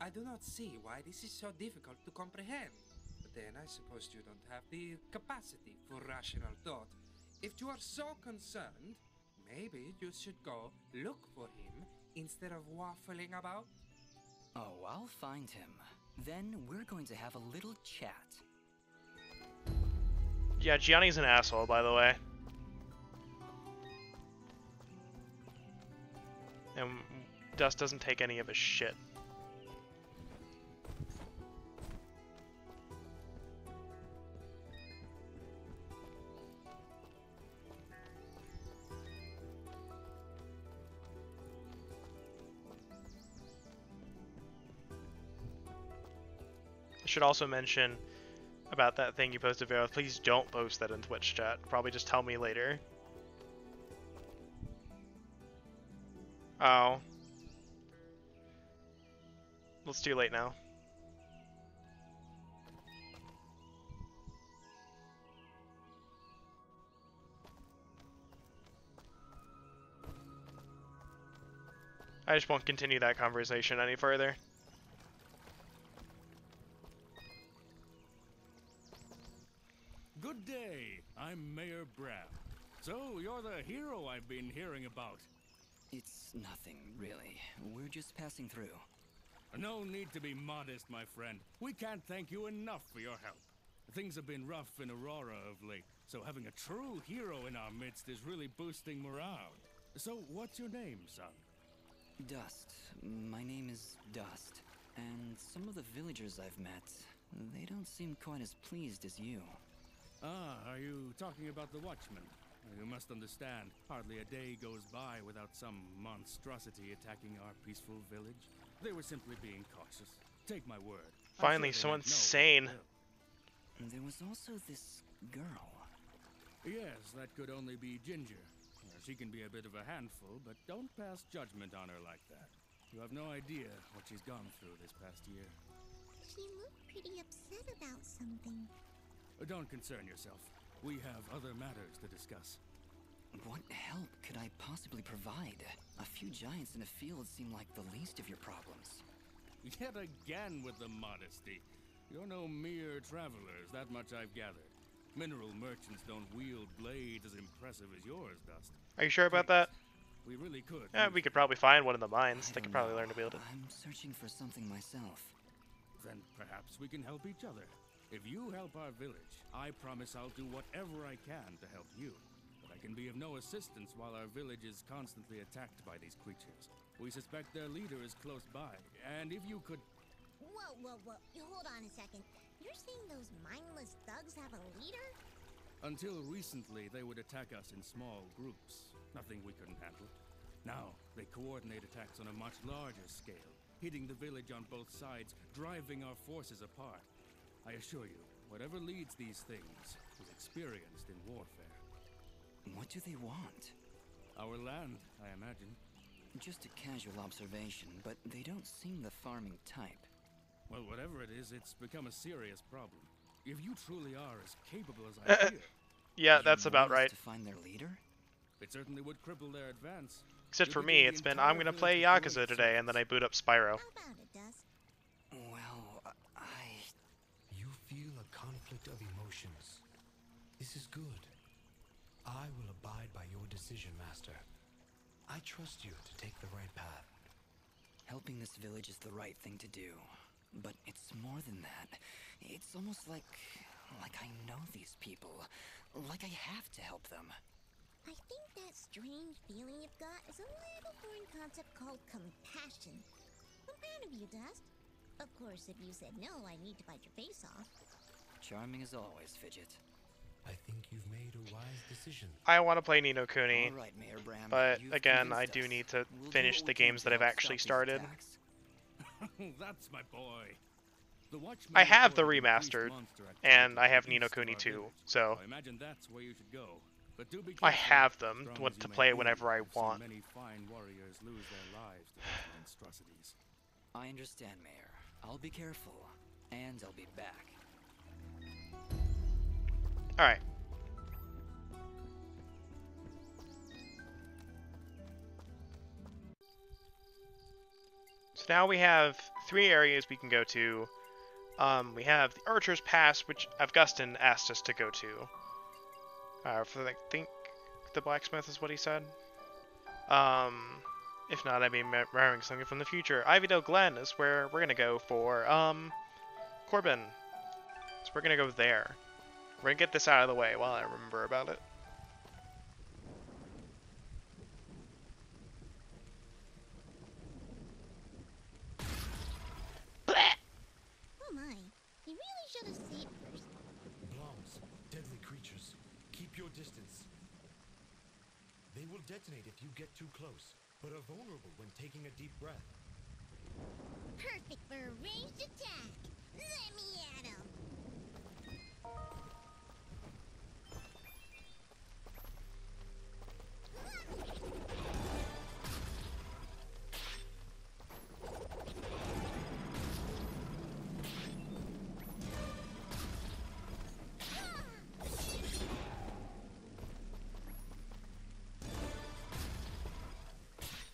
I do not see why this is so difficult to comprehend. But then I suppose you don't have the capacity for rational thought. If you are so concerned, maybe you should go look for him instead of waffling about. Oh, I'll find him. Then we're going to have a little chat. Yeah, Gianni's an asshole, by the way. And Dust doesn't take any of his shit. Should also mention about that thing you posted, Vero. Please don't post that in Twitch chat. Probably just tell me later. Oh. Well, it's too late now. I just won't continue that conversation any further. Good day. I'm Mayor Brown. So, you're the hero I've been hearing about. It's nothing, really. We're just passing through. No need to be modest, my friend. We can't thank you enough for your help. Things have been rough in Aurora of late, so having a true hero in our midst is really boosting morale. So, what's your name, son? Dust. My name is Dust. And some of the villagers I've met, they don't seem quite as pleased as you. Ah, are you talking about the Watchmen? You must understand, hardly a day goes by without some monstrosity attacking our peaceful village. They were simply being cautious. Take my word. Finally, someone's sane. There was also this girl. Yes, that could only be Ginger. She can be a bit of a handful, but don't pass judgment on her like that. You have no idea what she's gone through this past year. She looked pretty upset about something. Don't concern yourself. We have other matters to discuss. What help could I possibly provide? A few giants in a field seem like the least of your problems. Yet again with the modesty. You're no mere travelers, that much I've gathered. Mineral merchants don't wield blades as impressive as yours, Dust. Are you sure about that? We really could. Yeah, we could probably find one in the mines. They could probably learn to build it. I'm searching for something myself. Then perhaps we can help each other. If you help our village, I promise I'll do whatever I can to help you. But I can be of no assistance while our village is constantly attacked by these creatures. We suspect their leader is close by, and if you could... Whoa, whoa, whoa. You hold on a second. You're saying those mindless thugs have a leader? Until recently, they would attack us in small groups. Nothing we couldn't handle. Now, they coordinate attacks on a much larger scale, hitting the village on both sides, driving our forces apart. I assure you, whatever leads these things, is experienced in warfare. What do they want? Our land, I imagine. Just a casual observation, but they don't seem the farming type. Well, whatever it is, it's become a serious problem. If you truly are as capable as I fear... Yeah, that's about right. To find their leader? It certainly would cripple their advance. Except for me, it's been, I'm gonna play Yakuza today, and then I boot up Spyro. How about it, Dust? Well, You feel a conflict of emotions. This is good. I will abide by your decision, Master. I trust you to take the right path. Helping this village is the right thing to do. But it's more than that. It's almost like I know these people. Like I have to help them. I think that strange feeling you've got is a little foreign concept called compassion. I'm proud of you, Dust. Of course, if you said no, I need to bite your face off. Charming as always, Fidget. I think you've made a wise decision. I want to play Ni no Kuni, All right, Mayor Bram, but you've again, I convinced do us. need to We'll do finish what the we can games to that I've help actually stop these started. attacks. That's my boy. The Watchmen I have the reported increased remastered, monster activity and I have east Ni no of Kuni our 2, village. so I imagine that's where you should go. But do be I careful. have them Strong want as to you may play it be, whenever I I've seen want. Many fine warriors lose their lives to these monstrosities. I understand, Mayor. I'll be careful, and I'll be back. Alright. So now we have 3 areas we can go to. We have the Archer's Pass, which Augustin asked us to go to. For I think the blacksmith is what he said. If not, I'd be remembering something from the future. Ivydale Glen is where we're gonna go for Corbin. So we're gonna go there. We're gonna get this out of the way while I remember about it. Oh my, you really should have saved first. Bloms, deadly creatures. Keep your distance. They will detonate if you get too close, but are vulnerable when taking a deep breath. Perfect for a ranged attack. Let me at him.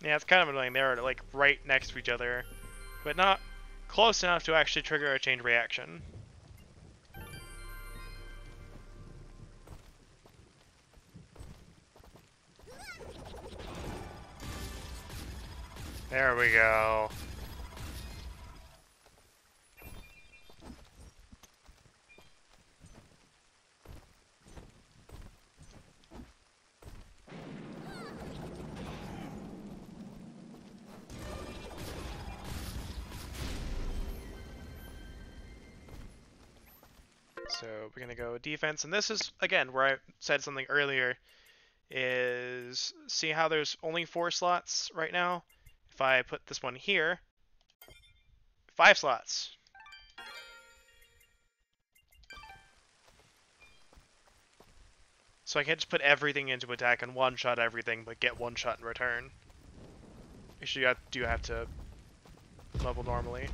Yeah, it's kind of annoying. They're like right next to each other, but not close enough to actually trigger a chain reaction. There we go. So we're gonna go defense, and this is again where I said something earlier. Is see how there's only 4 slots right now. If I put this one here, 5 slots. So I can't just put everything into attack and one-shot everything, but get one shot in return. Actually, you do have to level normally.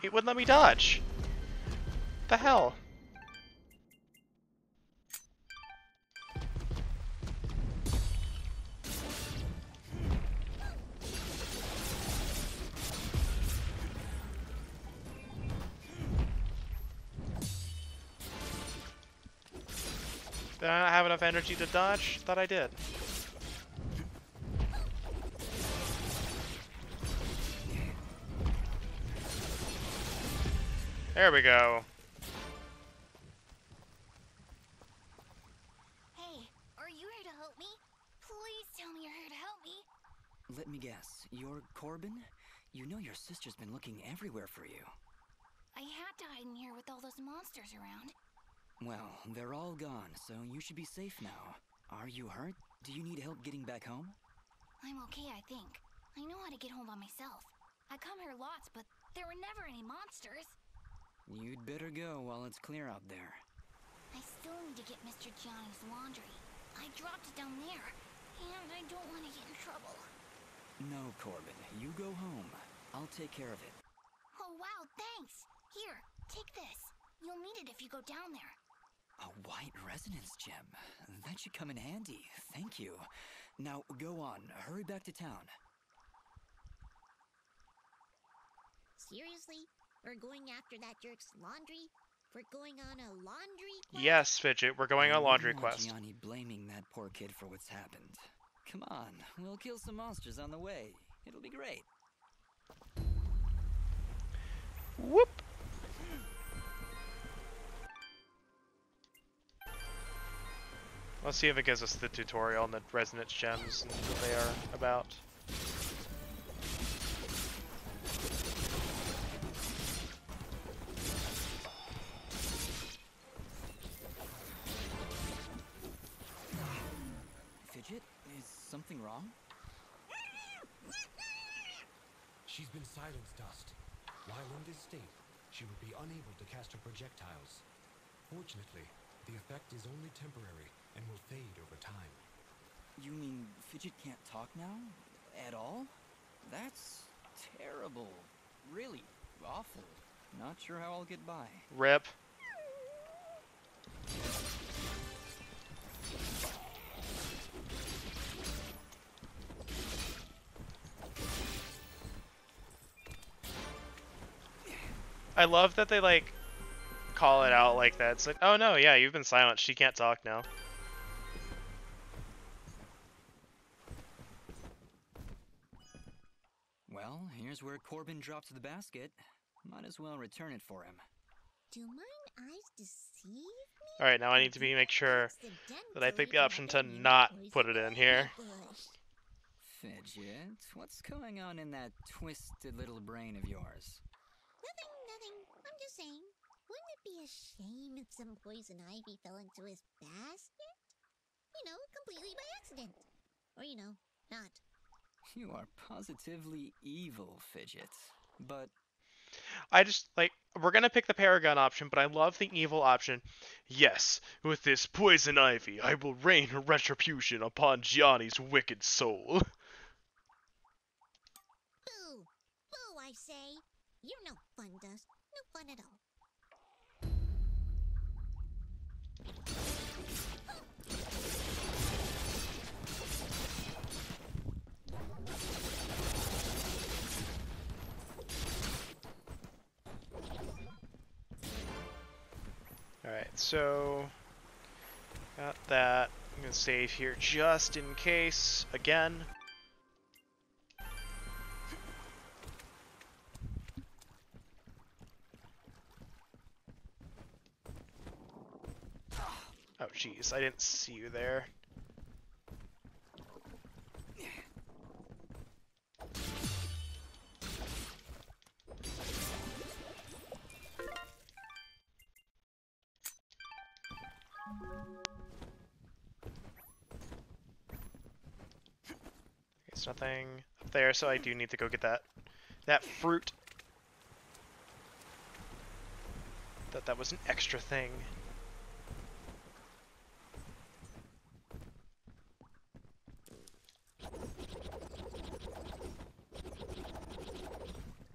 It wouldn't let me dodge. What the hell? Did I not have enough energy to dodge? Thought I did. There we go. Hey, are you here to help me? Please tell me you're here to help me. Let me guess. You're Corbin? You know your sister's been looking everywhere for you. I had to hide in here with all those monsters around. Well, they're all gone, so you should be safe now. Are you hurt? Do you need help getting back home? I'm okay, I think. I know how to get home by myself. I come here lots, but there were never any monsters. You'd better go while it's clear out there. I still need to get Mr. Gianni's laundry. I dropped it down there, and I don't want to get in trouble. No, Corbin. You go home. I'll take care of it. Oh, wow, thanks. Here, take this. You'll need it if you go down there. A white resonance gem. That should come in handy. Thank you. Now, go on. Hurry back to town. Seriously? We're going after that jerk's laundry? We're going on a laundry quest? Yes, Fidget, we're going on a laundry I wouldn't want quest. Gianni blaming that poor kid for what's happened. Come on, we'll kill some monsters on the way. It'll be great. Whoop! Let's see if it gives us the tutorial on the resonance gems and what they are about. Fidget, is something wrong? She's been silenced, Dust. While in this state, she will be unable to cast her projectiles. Fortunately, the effect is only temporary and will fade over time. You mean Fidget can't talk now? At all? That's terrible. Really awful. Not sure how I'll get by. RIP. I love that they like call it out like that. It's like, oh no, yeah, you've been silent. She can't talk now. Well, here's where Corbin dropped the basket. Might as well return it for him. Do mine eyes deceive me? Alright, now I need to make sure that I pick the option to not put it in here. Fidget, what's going on in that twisted little brain of yours? Nothing. I'm just saying. Wouldn't it be a shame if some poison ivy fell into his basket? You know, completely by accident. Or, you know, not. You are positively evil, Fidget. But I just, like, we're gonna pick the Paragon option, but I love the evil option. Yes, with this poison ivy, I will rain retribution upon Gianni's wicked soul. Boo! Boo, I say! You're no fun, Dust. No fun at all. Alright, so got that. I'm gonna save here just in case again. Oh jeez, I didn't see you there. There's nothing up there, so I do need to go get that fruit. That was an extra thing.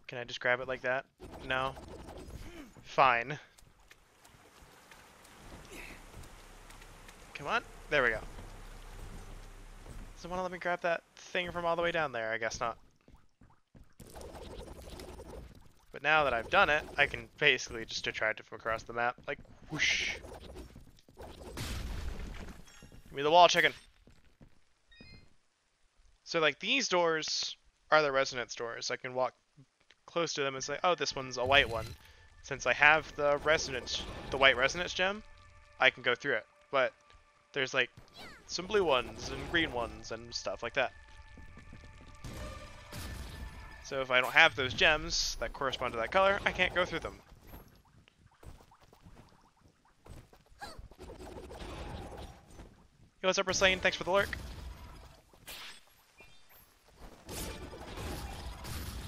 Can I just grab it like that? No? Fine. Come on. There we go. Does it want to let me grab that thing from all the way down there? I guess not. But now that I've done it, I can basically just attract it from across the map. Like, whoosh. Give me the wall chicken. So, like, these doors are the resonance doors. I can walk close to them and say, oh, this one's a white one. since I have the white resonance gem, I can go through it. But there's like some blue ones and green ones and stuff like that. So if I don't have those gems that correspond to that color, I can't go through them. Yo, what's up, Raslane? Thanks for the lurk.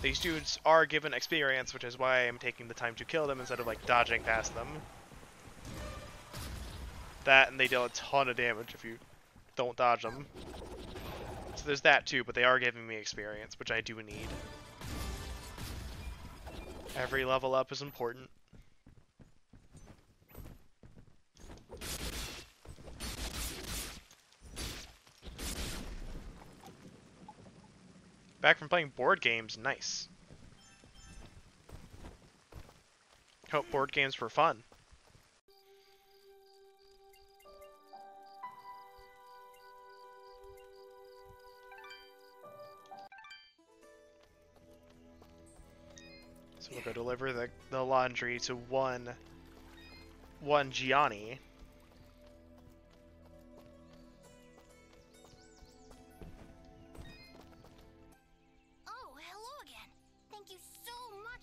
These dudes are given experience, which is why I'm taking the time to kill them instead of like dodging past them. That, and they deal a ton of damage if you don't dodge them. So there's that too, but they are giving me experience, which I do need. Every level up is important. Back from playing board games, nice. Hope board games were fun. So we'll go deliver the laundry to one Gianni.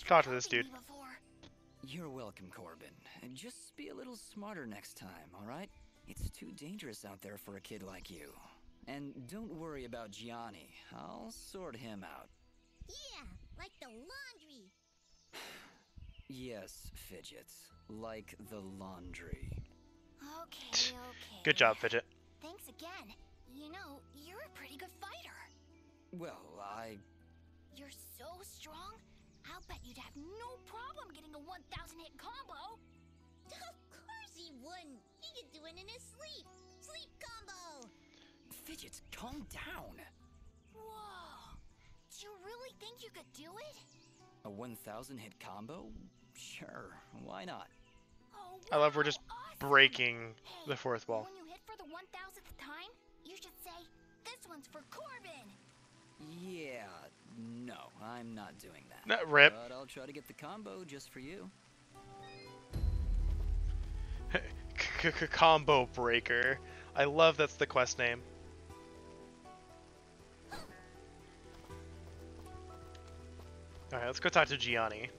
Talk to this dude. You're welcome, Corbin. And just be a little smarter next time, alright? It's too dangerous out there for a kid like you. And don't worry about Gianni. I'll sort him out. Yeah, like the laundry. Yes, Fidgets. Like the laundry. Okay. Good job, Fidget. Thanks again. You know, you're a pretty good fighter. Well, You're so strong, I'll bet you'd have no problem getting a 1,000 hit combo. Of course he wouldn't. He could do it in his sleep. Sleep combo. Fidgets, calm down. Whoa. Do you really think you could do it? A 1,000 hit combo? Sure, why not? Oh, I love we're just awesome. breaking the fourth wall. When you hit for the 1,000th time, you should say, "This one's for Corbin." Yeah, no, I'm not doing that. No, rip. But I'll try to get the combo just for you. Combo breaker. I love that's the quest name. Alright, let's go talk to Gianni.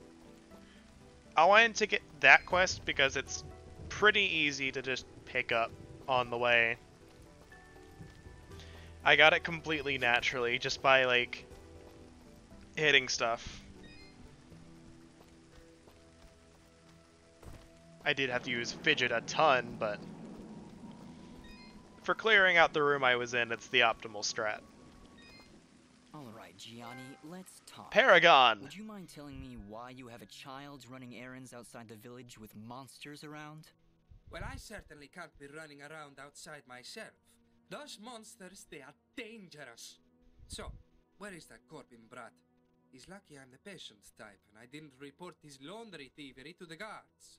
I wanted to get that quest because it's pretty easy to just pick up on the way. I got it completely naturally just by, like, hitting stuff. I did have to use Fidget a ton, but for clearing out the room I was in, it's the optimal strat. Alright, Gianni, let's talk. Paragon! Would you mind telling me why you have a child running errands outside the village with monsters around? Well, I certainly can't be running around outside myself. Those monsters, they are dangerous. So, where is that Corbin brat? He's lucky I'm the patient type, and I didn't report his laundry thievery to the guards.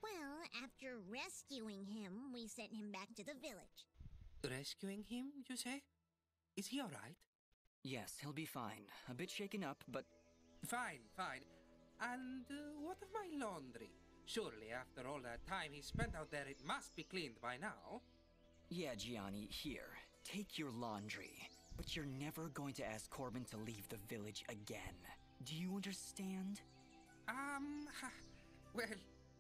Well, after rescuing him, we sent him back to the village. Rescuing him, you say? Is he alright? Yes, he'll be fine. A bit shaken up, but... Fine. And what of my laundry? Surely, after all that time he spent out there, it must be cleaned by now. Yeah, Gianni, here. Take your laundry. But you're never going to ask Corbin to leave the village again. Do you understand? Well,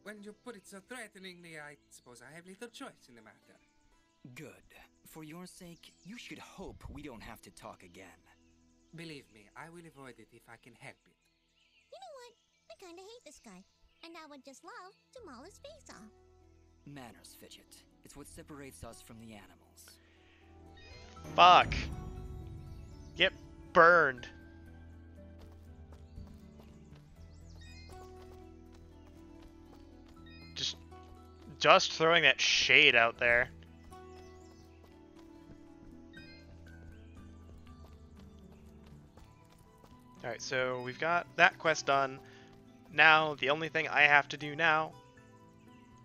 when you put it so threateningly, I suppose I have little choice in the matter. Good. For your sake, you should hope we don't have to talk again. Believe me, I will avoid it if I can help it. You know what? I kinda hate this guy, and I would just love to maul his face off. Manners, Fidget. It's what separates us from the animals. Fuck. Get burned. Just throwing that shade out there. Alright, so we've got that quest done. Now, the only thing I have to do now...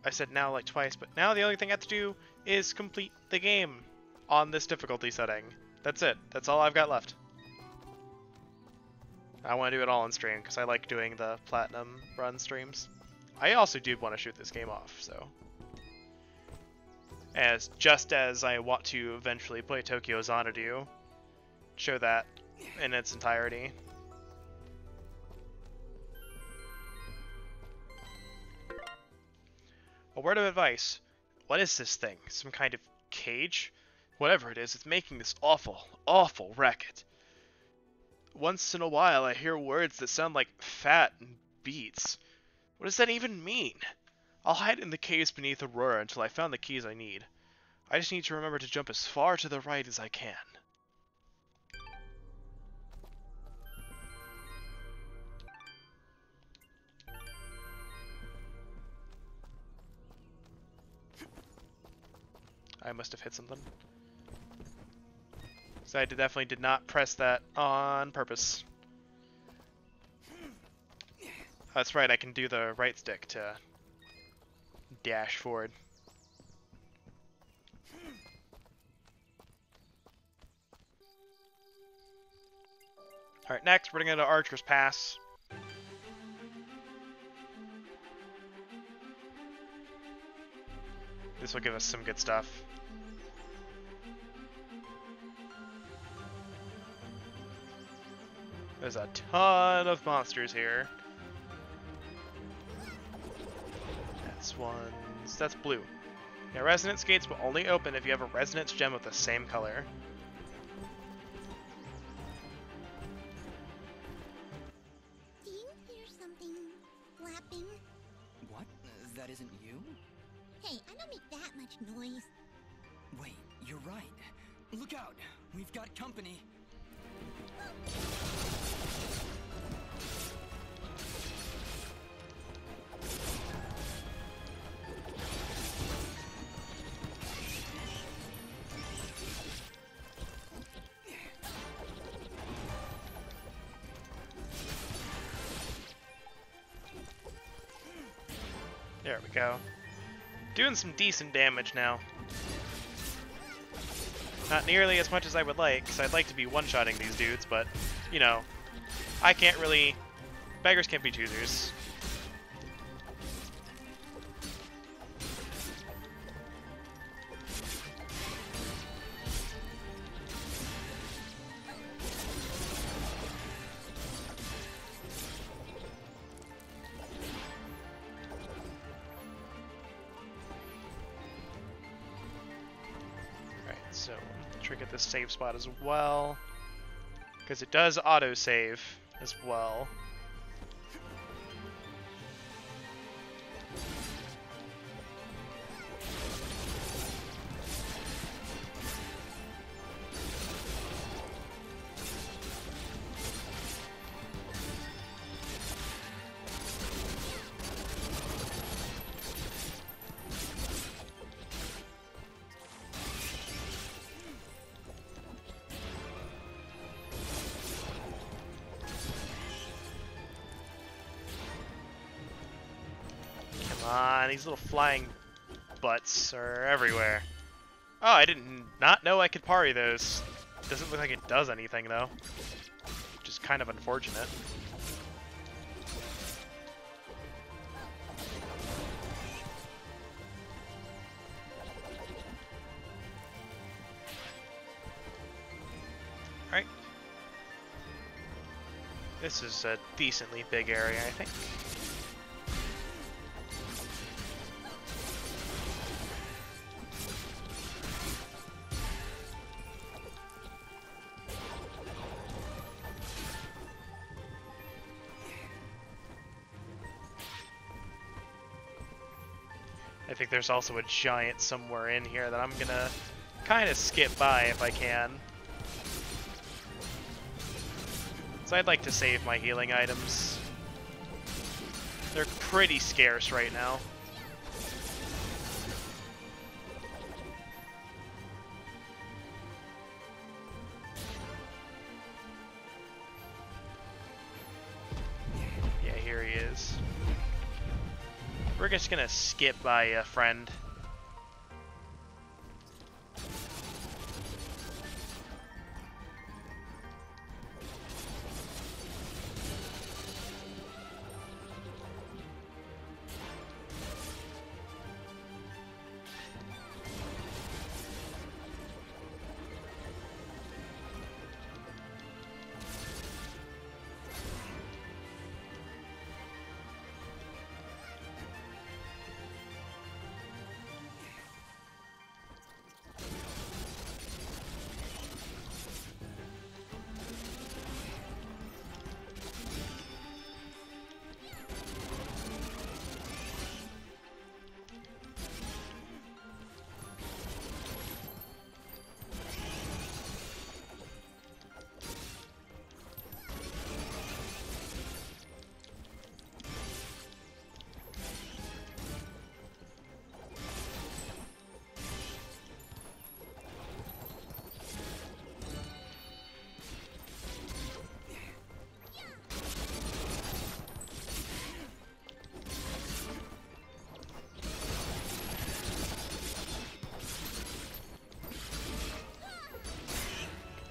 I said now like twice, but now the only thing I have to do is complete the game on this difficulty setting. That's it. That's all I've got left. I want to do it all on stream, because I like doing the platinum run streams. I also do want to shoot this game off, so. Just as I want to eventually play Tokyo Xanadu, show that in its entirety. A word of advice. What is this thing? Some kind of cage? Whatever it is, it's making this awful, awful racket. Once in a while I hear words that sound like fat and beats. What does that even mean? I'll hide in the caves beneath Aurora until I found the keys I need. I just need to remember to jump as far to the right as I can. I must have hit something. So I definitely did not press that on purpose. That's right, I can do the right stick to dash forward. Alright, next we're gonna go to Archer's Pass. This will give us some good stuff. There's a ton of monsters here. That's blue. Yeah, resonance gates will only open if you have a resonance gem of the same color. Do you hear something flapping? What? That isn't you? Hey, I don't make that much noise. Wait, you're right. Look out! We've got company. There we go. Doing some decent damage now. Not nearly as much as I would like, because I'd like to be one-shotting these dudes, but, you know, I can't really... Beggars can't be choosers. So, trigger this save spot as well, because it does auto-save as well. These little flying butts are everywhere. Oh, I did not know I could parry those. Doesn't look like it does anything though, which is kind of unfortunate. Alright. This is a decently big area, I think. I think there's also a giant somewhere in here that I'm gonna kind of skip by if I can. So I'd like to save my healing items. They're pretty scarce right now. Yeah, here he is. We're just gonna skip by a friend.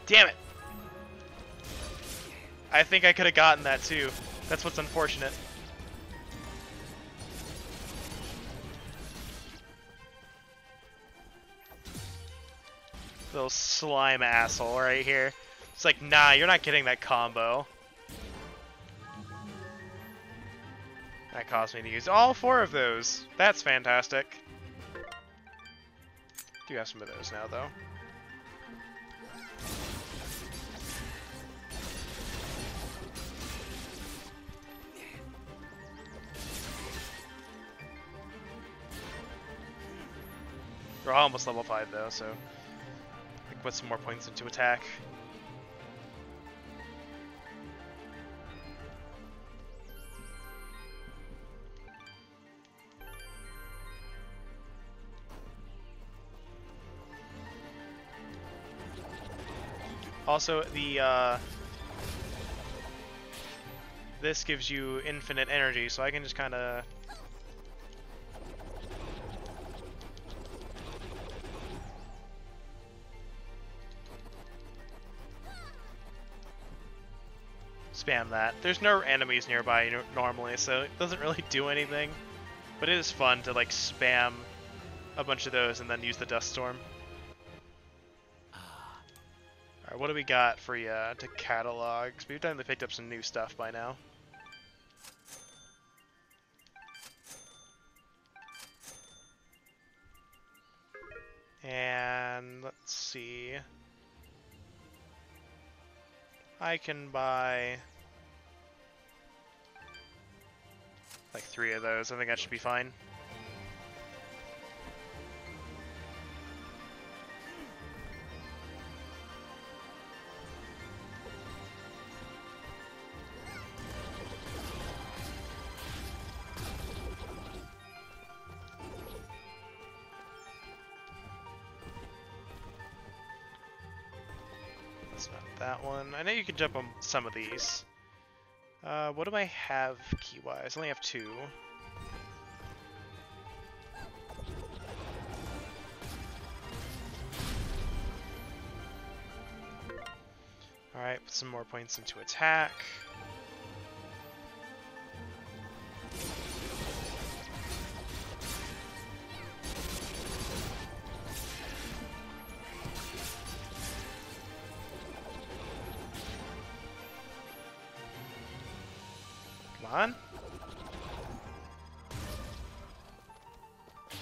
Damn it! I think I could have gotten that too. That's what's unfortunate. Little slime asshole right here. It's like, nah, you're not getting that combo. That caused me to use all 4 of those. That's fantastic. Do have some of those now, though. We're almost level 5 though, so I can put some more points into attack. Also, the this gives you infinite energy, so I can just kind of spam that. There's no enemies nearby normally, so it doesn't really do anything. But it is fun to like spam a bunch of those and then use the dust storm. Alright, what do we got for you to catalog? 'Cause we've definitely picked up some new stuff by now. And let's see. I can buy like 3 of those. I think that should be fine. That's not that one. I know you can jump on some of these. What do I have key-wise? I only have 2. Alright, put some more points into attack. Come on.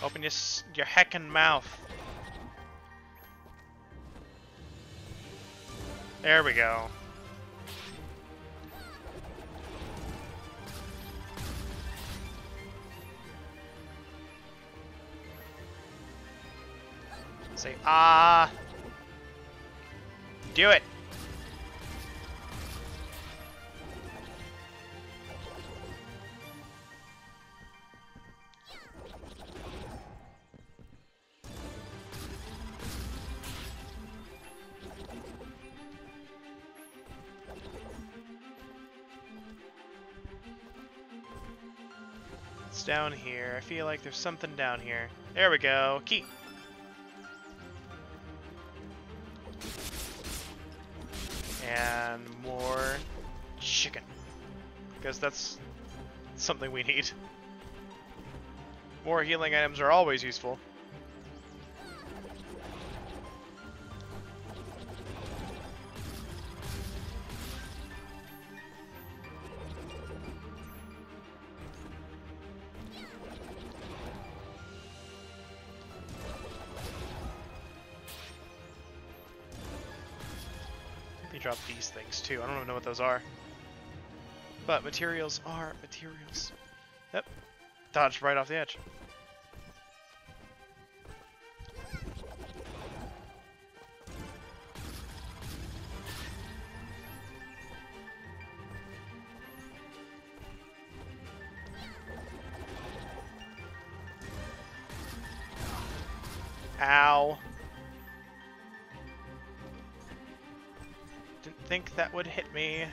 Open your heckin' mouth. There we go. Say, ah. Do it. It's down here. I feel like there's something down here. There we go. Key. And more chicken. Because that's something we need. More healing items are always useful. Drop these things too. I don't even know what those are. But materials are materials. Yep. Dodged right off the edge. Ow. Didn't think that would hit me.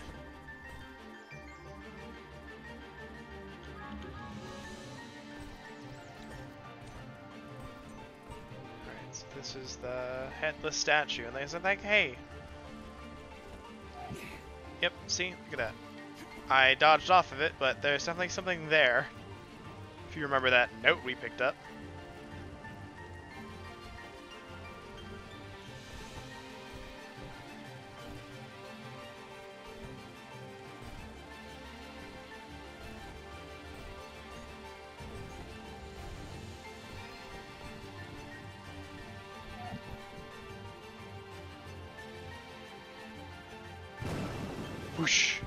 Alright, so this is the headless statue, and they said like, hey, see? Look at that. I dodged off of it, but there's definitely something there. If you remember that note we picked up. Whoosh.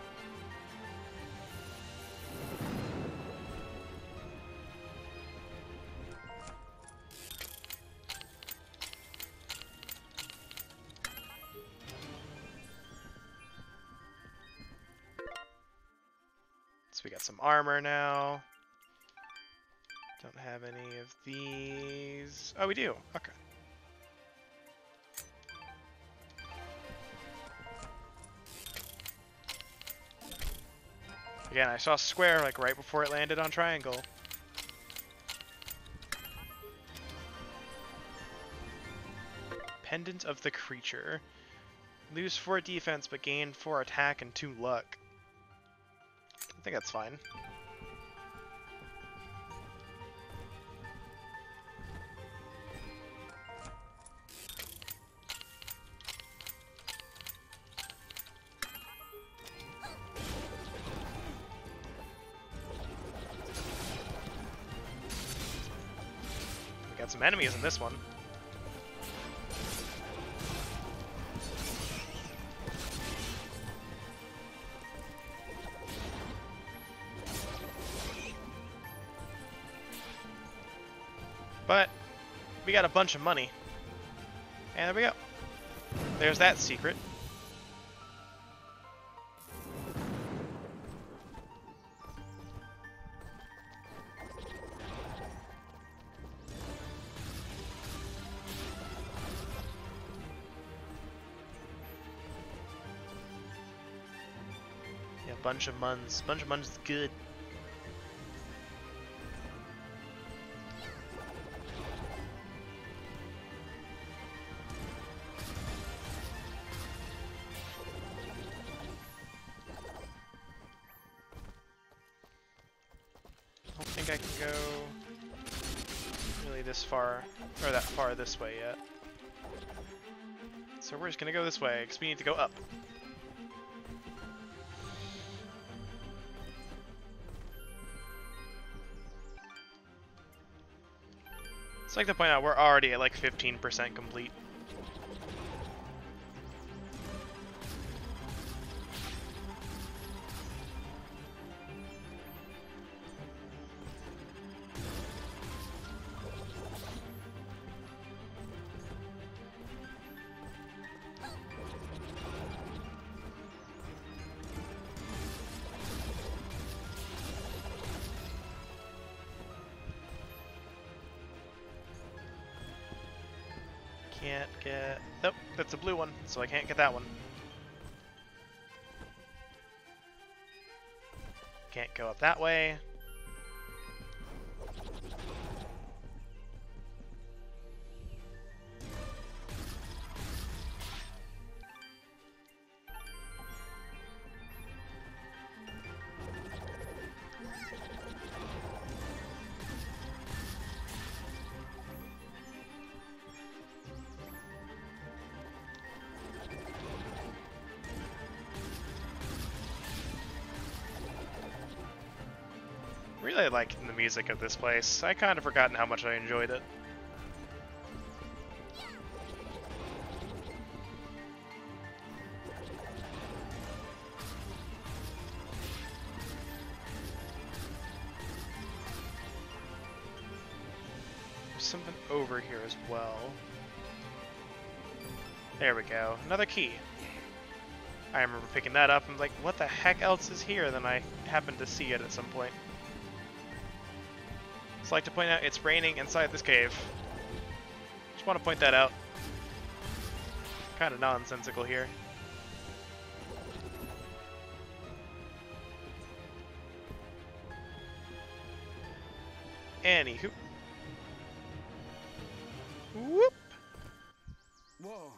So we got some armor now. Don't have any of these. Oh, we do. Okay. Again, I saw square like right before it landed on triangle. Pendant of the Creature. Lose 4 defense but gain 4 attack and 2 luck. I think that's fine. We got some enemies in this one. But we got a bunch of money. And there we go. There's that secret. Yeah, bunch of muns. Bunch of muns is good. I don't think I can go really this far, or that far this way yet. So we're just gonna go this way, because we need to go up. It's like to point out we're already at like 15% complete. Can't get... Nope, that's a blue one, so I can't get that one. Can't go up that way. Really liking the music of this place. I kind of forgotten how much I enjoyed it. There's something over here as well. There we go. Another key. I remember picking that up and like, what the heck else is here? Then I happened to see it at some point. I'd like to point out it's raining inside this cave. Just want to point that out. Kind of nonsensical here. Anywho. Whoop! Whoa,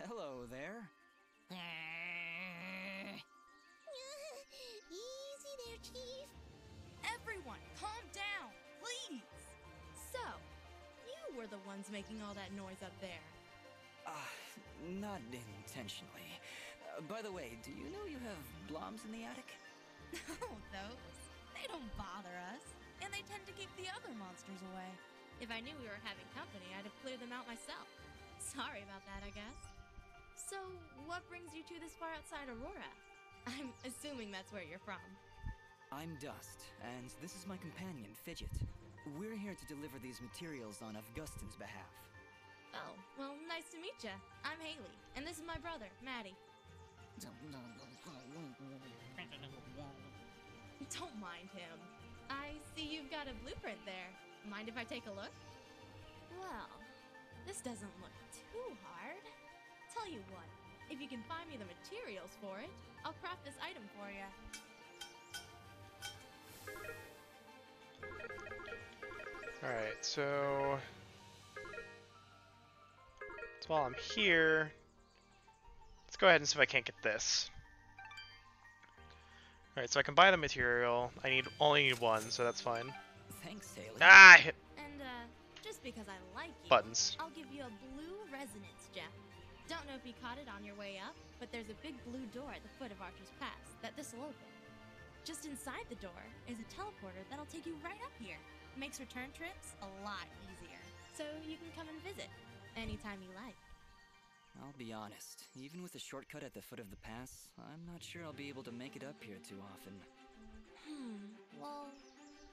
hello there. were the ones making all that noise up there. Not intentionally. By the way, do you know you have blobs in the attic? Oh, those. They don't bother us. And they tend to keep the other monsters away. If I knew we were having company, I'd have cleared them out myself. Sorry about that, I guess. So, what brings you two this far outside Aurora? I'm assuming that's where you're from. I'm Dust, and this is my companion, Fidget. We're here to deliver these materials on Augustin's behalf. Oh, well, nice to meet ya. I'm Haley, and this is my brother, Maddie. Don't mind him. I see you've got a blueprint there. Mind if I take a look? Well, this doesn't look too hard. Tell you what, if you can find me the materials for it, I'll craft this item for you. Alright, so while I'm here, let's go ahead and see if I can't get this. Alright, so I can buy the material. I only need one, so that's fine. Thanks, Haley. Ah, I hit And, just because I like you, buttons. I'll give you a blue resonance gem. Don't know if you caught it on your way up, but there's a big blue door at the foot of Archer's Pass that this'll open. Just inside the door is a teleporter that'll take you right up here. Makes return trips a lot easier. So you can come and visit anytime you like. I'll be honest, even with a shortcut at the foot of the pass, I'm not sure I'll be able to make it up here too often. Well,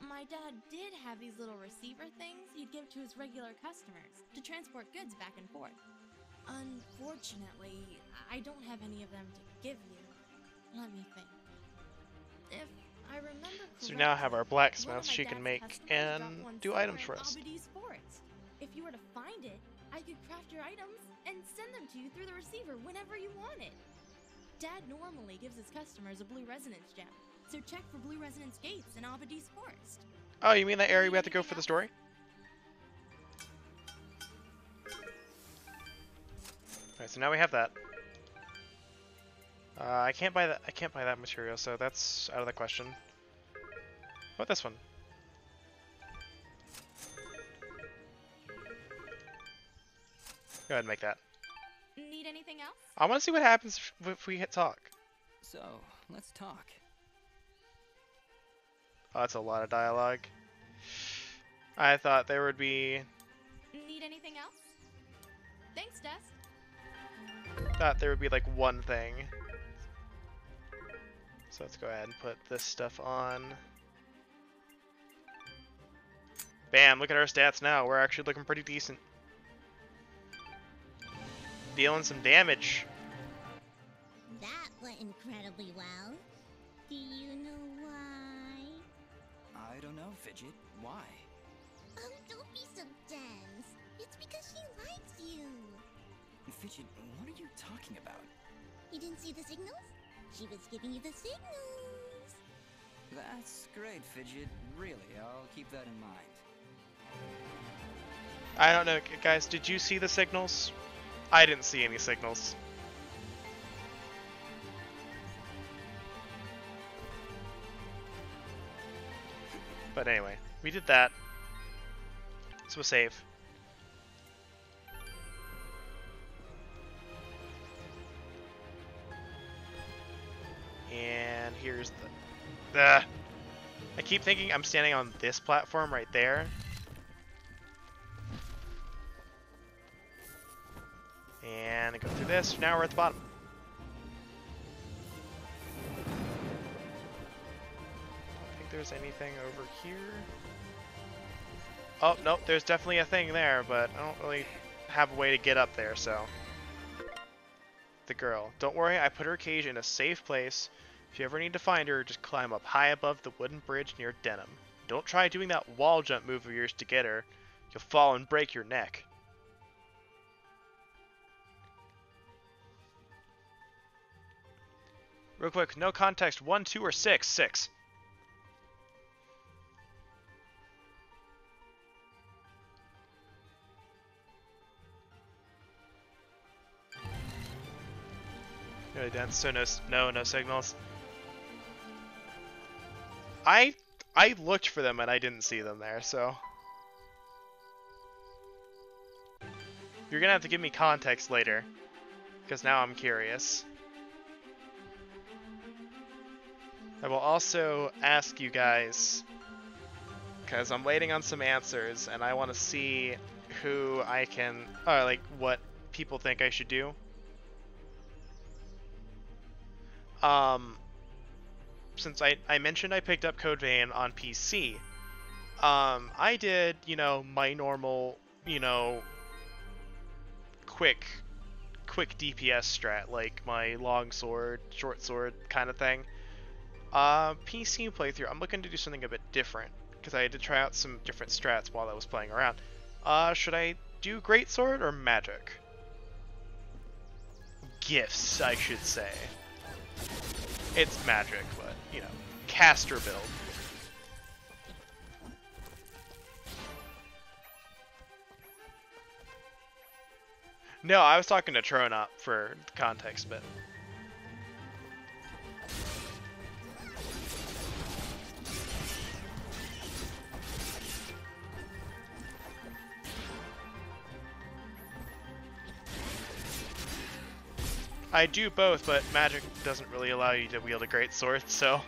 my dad did have these little receiver things he'd give to his regular customers to transport goods back and forth. Unfortunately, I don't have any of them to give you. Let me think. If I remember correctly, So we now have our one blacksmith of my she can dad's make customers and dropped one do somewhere items for in us. Abadi's forest. If you were to find it, I could craft your items and send them to you through the receiver whenever you wanted. Dad normally gives his customers a blue resonance gem, so check for blue resonance gates in Abadi's forest. Oh, you mean that area we have to go for the story? Alright, so now we have that. I can't buy that. I can't buy that material, so that's out of the question. What about this one? Go ahead and make that. Need anything else? I want to see what happens if we hit talk. So, let's talk. Oh, that's a lot of dialogue. I thought there would be... Need anything else? Thanks, Dust. Thought there would be like one thing. So let's go ahead and put this stuff on. Bam, look at our stats now. We're actually looking pretty decent. Dealing some damage. That went incredibly well. Do you know why? I don't know, Fidget. Why? Oh, don't be so dense. It's because she likes you. Fidget, what are you talking about? You didn't see the signals? She was giving you the signals. That's great, Fidget. Really, I'll keep that in mind. I don't know, guys, did you see the signals? I didn't see any signals. But anyway, we did that. So we'll save. And here's the... I keep thinking I'm standing on this platform right there. And I go through this. Now we're at the bottom. I don't think there's anything over here. Oh, nope, there's definitely a thing there, but I don't really have a way to get up there, so... The girl. Don't worry, I put her cage in a safe place. If you ever need to find her, just climb up high above the wooden bridge near Denham. Don't try doing that wall jump move of yours to get her. You'll fall and break your neck. Real quick, no context, 1, 2, or 6? 6. Really dense, so no signals. I looked for them and I didn't see them there, so. You're gonna have to give me context later, because now I'm curious. I will also ask you guys, because I'm waiting on some answers, and I want to see who I can, like, what people think I should do. Since I mentioned I picked up Code Vein on PC, I did, you know, my normal, you know, quick DPS strat, like my long sword, short sword kind of thing. PC playthrough, I'm looking to do something a bit different, because I had to try out some different strats while I was playing around. Should I do Greatsword or Magic? Gifts, I should say. It's Magic, but, you know, caster build. No, I was talking to Tronop for the context bit. I do both, but Magic doesn't really allow you to wield a great sword, so...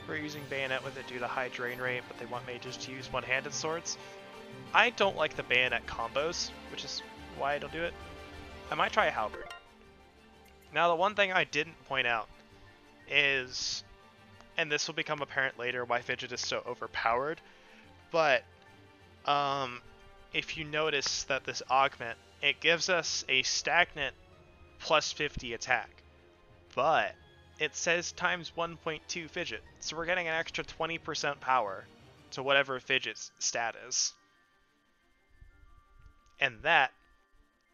We're using Bayonet with it due to high drain rate, but they want mages to use one-handed swords. I don't like the Bayonet combos, which is why I don't do it. I might try a Halberd. Now, the one thing I didn't point out is, and this will become apparent later why Fidget is so overpowered, but if you notice that this augment, it gives us a stagnant plus 50 attack, but it says times 1.2 Fidget, so we're getting an extra 20% power to whatever Fidget's stat is. And that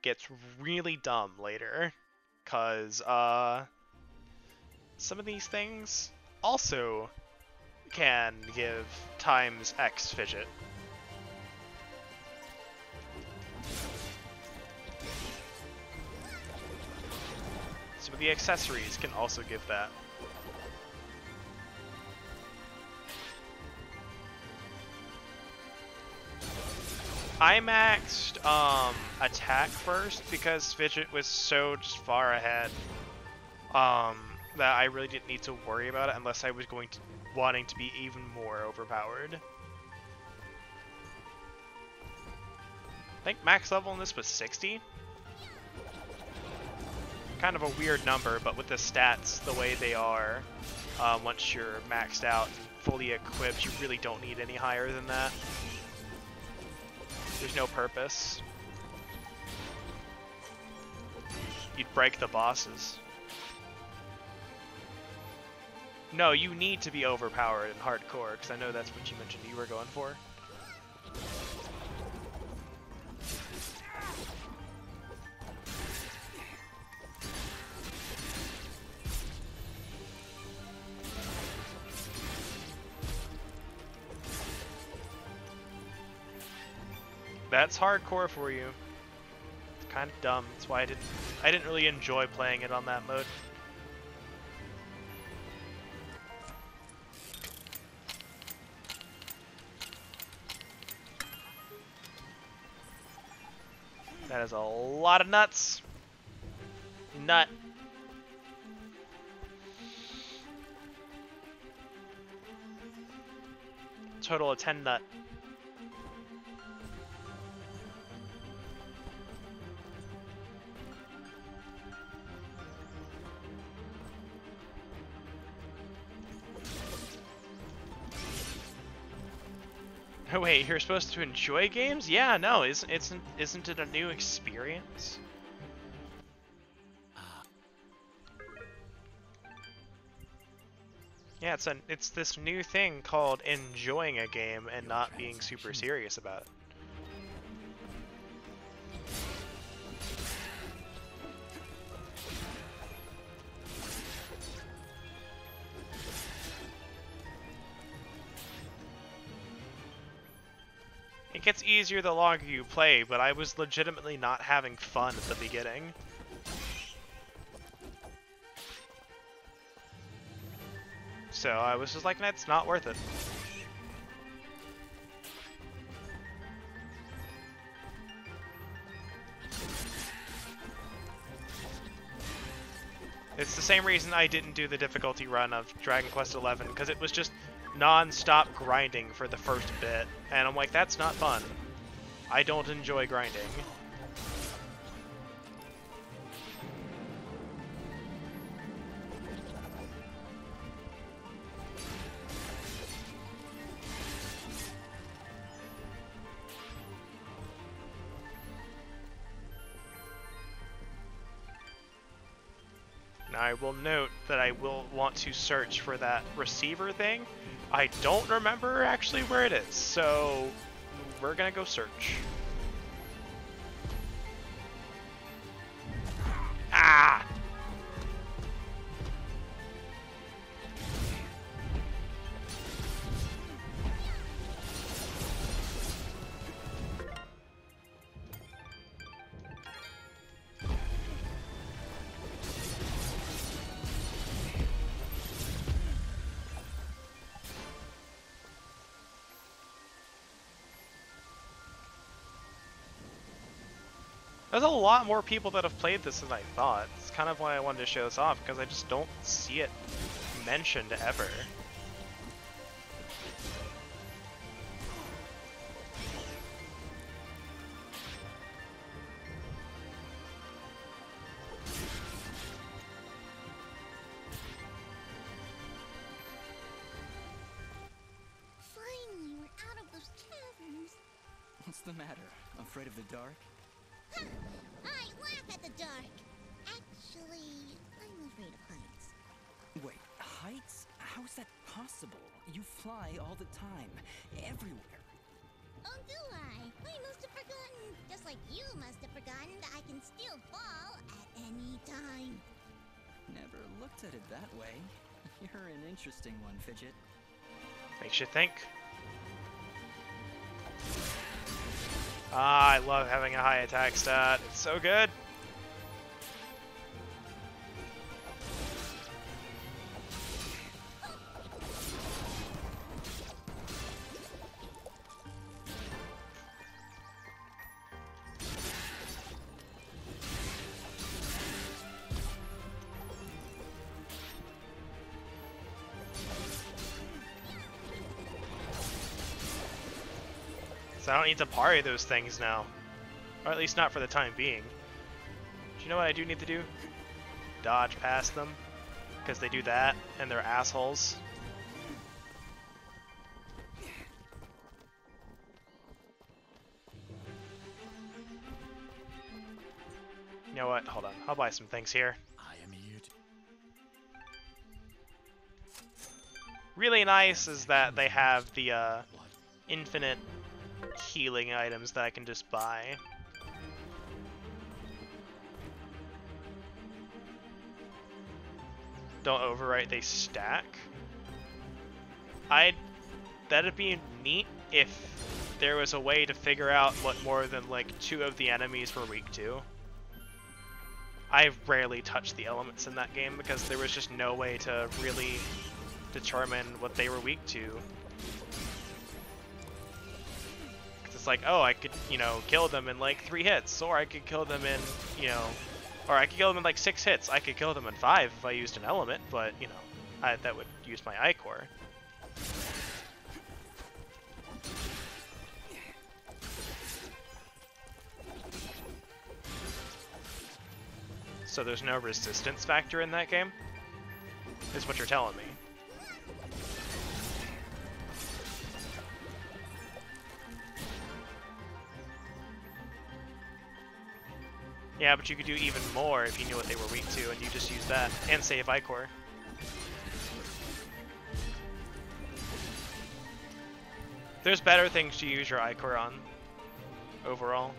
gets really dumb later, because some of these things also can give times X Fidget. Some of the accessories can also give that. I maxed attack first because Fidget was so just far ahead that I really didn't need to worry about it unless I was wanting to be even more overpowered. I think max level in this was 60. Kind of a weird number, but with the stats the way they are, once you're maxed out and fully equipped, you really don't need any higher than that. There's no purpose. You'd break the bosses. No, you need to be overpowered in hardcore, because I know that's what you mentioned you were going for. That's hardcore for you. It's kind of dumb. That's why I didn't really enjoy playing it on that mode. That is a lot of nuts. Nut. Total of 10 nut. Oh wait, you're supposed to enjoy games? Yeah, no, isn't it a new experience? Yeah, it's this new thing called enjoying a game and not being super serious about it. gets easier the longer you play, but I was legitimately not having fun at the beginning. So I was just like, it's not worth it. It's the same reason I didn't do the difficulty run of Dragon Quest XI, because it was just non-stop grinding for the first bit, and I'm like, that's not fun. I don't enjoy grinding. Now I will note that I will want to search for that receiver thing. I don't remember actually where it is, so we're gonna go search. Ah! There's a lot more people that have played this than I thought. It's kind of why I wanted to show this off, because I just don't see it mentioned ever. Finally, we're out of those caverns. What's the matter? Afraid of the dark? I laugh at the dark. Actually, I'm afraid of heights. Wait, heights? How's that possible? You fly all the time, everywhere. Oh, do I? I must have forgotten. Just like you must have forgotten that I can still fall at any time. Never looked at it that way. You're an interesting one, Fidget. Makes you think. Ah, I love having a high attack stat. It's so good. So I don't need to parry those things now. Or at least not for the time being. Do you know what I do need to do? Dodge past them. Because they do that, and they're assholes. You know what? Hold on. I'll buy some things here. I am here to... Really nice is that they have the infinite healing items that I can just buy. Don't overwrite, they stack. That'd be neat if there was a way to figure out what more than like 2 of the enemies were weak to. I've rarely touched the elements in that game because there was just no way to really determine what they were weak to. It's like, oh, I could, you know, kill them in like 3 hits, or I could kill them in, you know, or I could kill them in like 6 hits. I could kill them in 5 if I used an element, but, you know, that would use my I-Core. So there's no resistance factor in that game? Is what you're telling me. Yeah, but you could do even more if you knew what they were weak to, and you just use that, and save I-Core. There's better things to use your I-Core on, overall.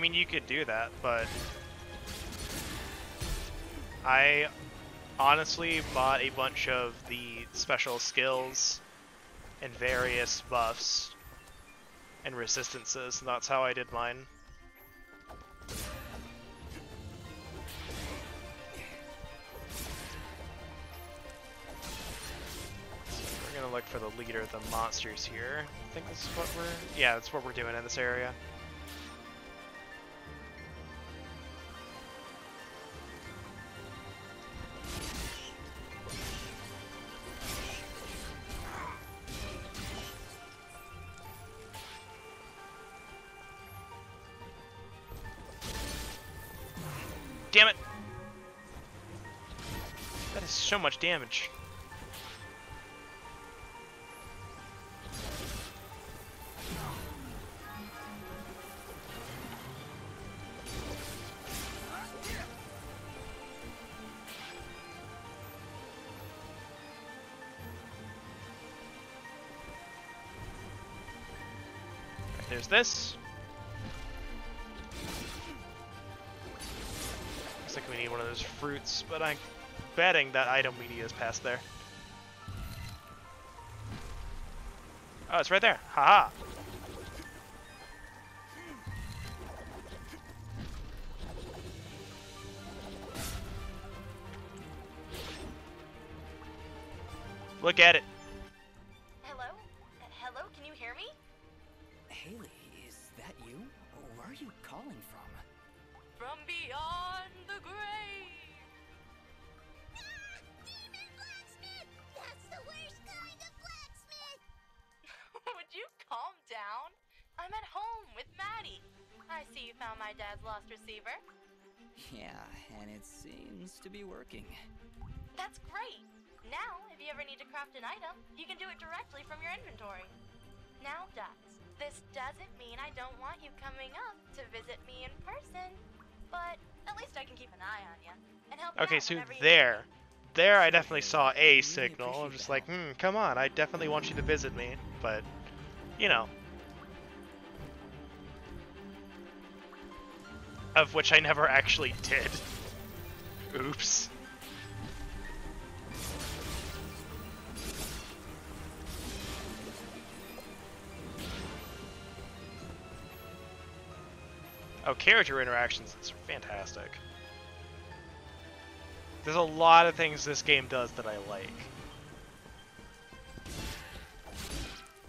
mean, you could do that, but I honestly bought a bunch of the special skills and various buffs and resistances, and that's how I did mine. We're gonna look for the leader of the monsters here. I think this is what yeah, that's what we're doing in this area. Damn it! That is so much damage. Right, there's this. Looks like we need one of those fruits, but I'm betting that item we need is past there. Oh, it's right there. Haha. Look at it. Hello? Hello, can you hear me? Haley, is that you? Where are you calling from? From beyond the grave! Demon blacksmith! That's the worst kind of blacksmith! Would you calm down? I'm at home with Maddie. I see you found my dad's lost receiver. Yeah, and it seems to be working. That's great! Now, if you ever need to craft an item, you can do it directly from your inventory. Now, Dux, this doesn't mean I don't want you coming up to visit me in person, but at least I can keep an eye on you and help you Okay, out so whenever you there I definitely saw a signal. I'm just like, come on, I definitely want you to visit me, but, you know. Of which I never actually did. Oops. Oh, character interactions, it's fantastic. There's a lot of things this game does that I like.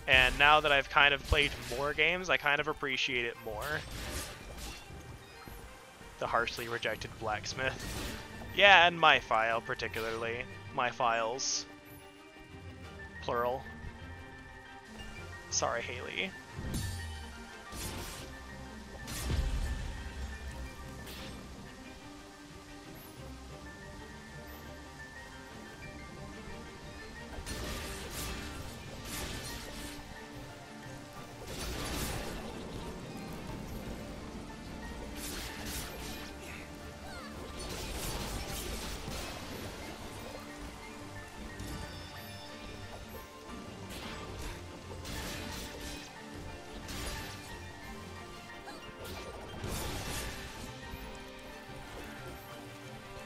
And now that I've kind of played more games, I kind of appreciate it more. The harshly rejected blacksmith. Yeah, and my file particularly. My files. Plural. Sorry, Haley.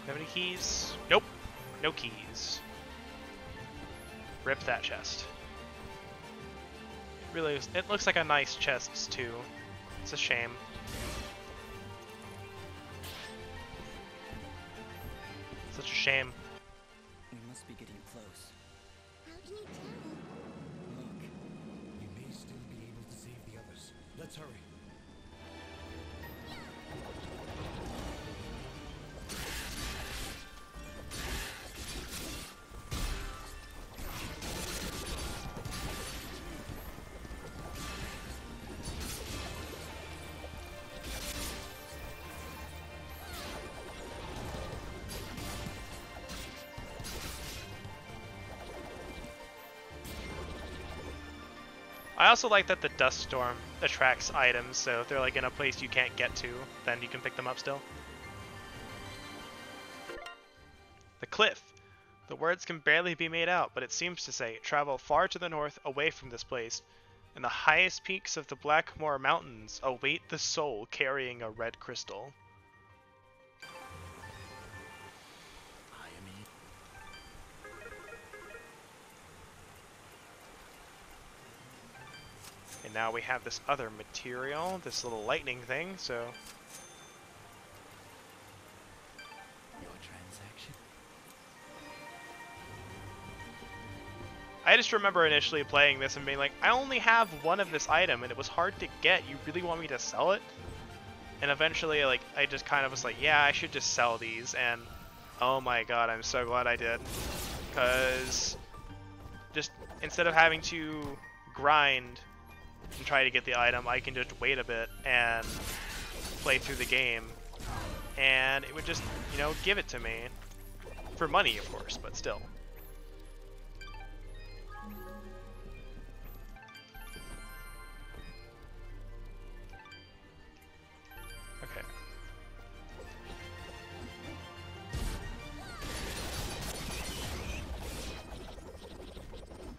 Have any keys? Nope. No keys. Rip that chest. Really, it looks like a nice chest too. It's a shame. Such a shame. We must be getting close. How can you tell? Look, we may still be able to save the others. Let's hurry. I also like that the dust storm attracts items, so if they're like in a place you can't get to, then you can pick them up still. The cliff. The words can barely be made out, but it seems to say, travel far to the north away from this place, In the highest peaks of the Blackmore Mountains await the soul carrying a red crystal. And now we have this other material, this little lightning thing, so... Your transaction? I just remember initially playing this and being like, I only have one of this item and it was hard to get. You really want me to sell it? And eventually, like, I just kind of was like, yeah, I should just sell these. And oh my god, I'm so glad I did. Because just instead of having to grind and try to get the item, I can just wait a bit and play through the game. And it would just, you know, give it to me. For money, of course, but still. Okay.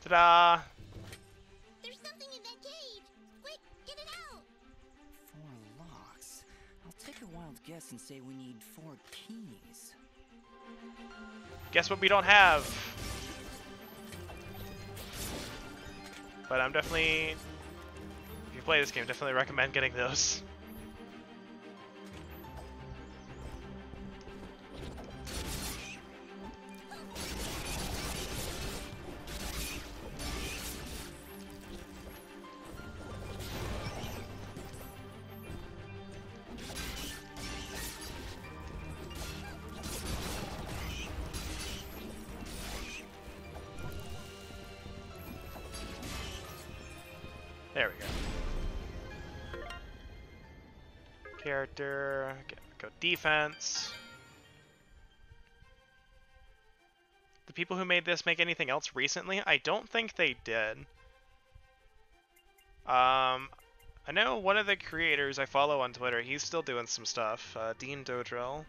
Ta-da! There's something in that cage! Quick, get it out! 4 locks. I'll take a wild guess and say we need 4 keys. Guess what we don't have? But I'm definitely... If you play this game, definitely recommend getting those. There we go. Character, go defense. The people who made this make anything else recently? I don't think they did. I know one of the creators I follow on Twitter, he's still doing some stuff, Dean Dodrill,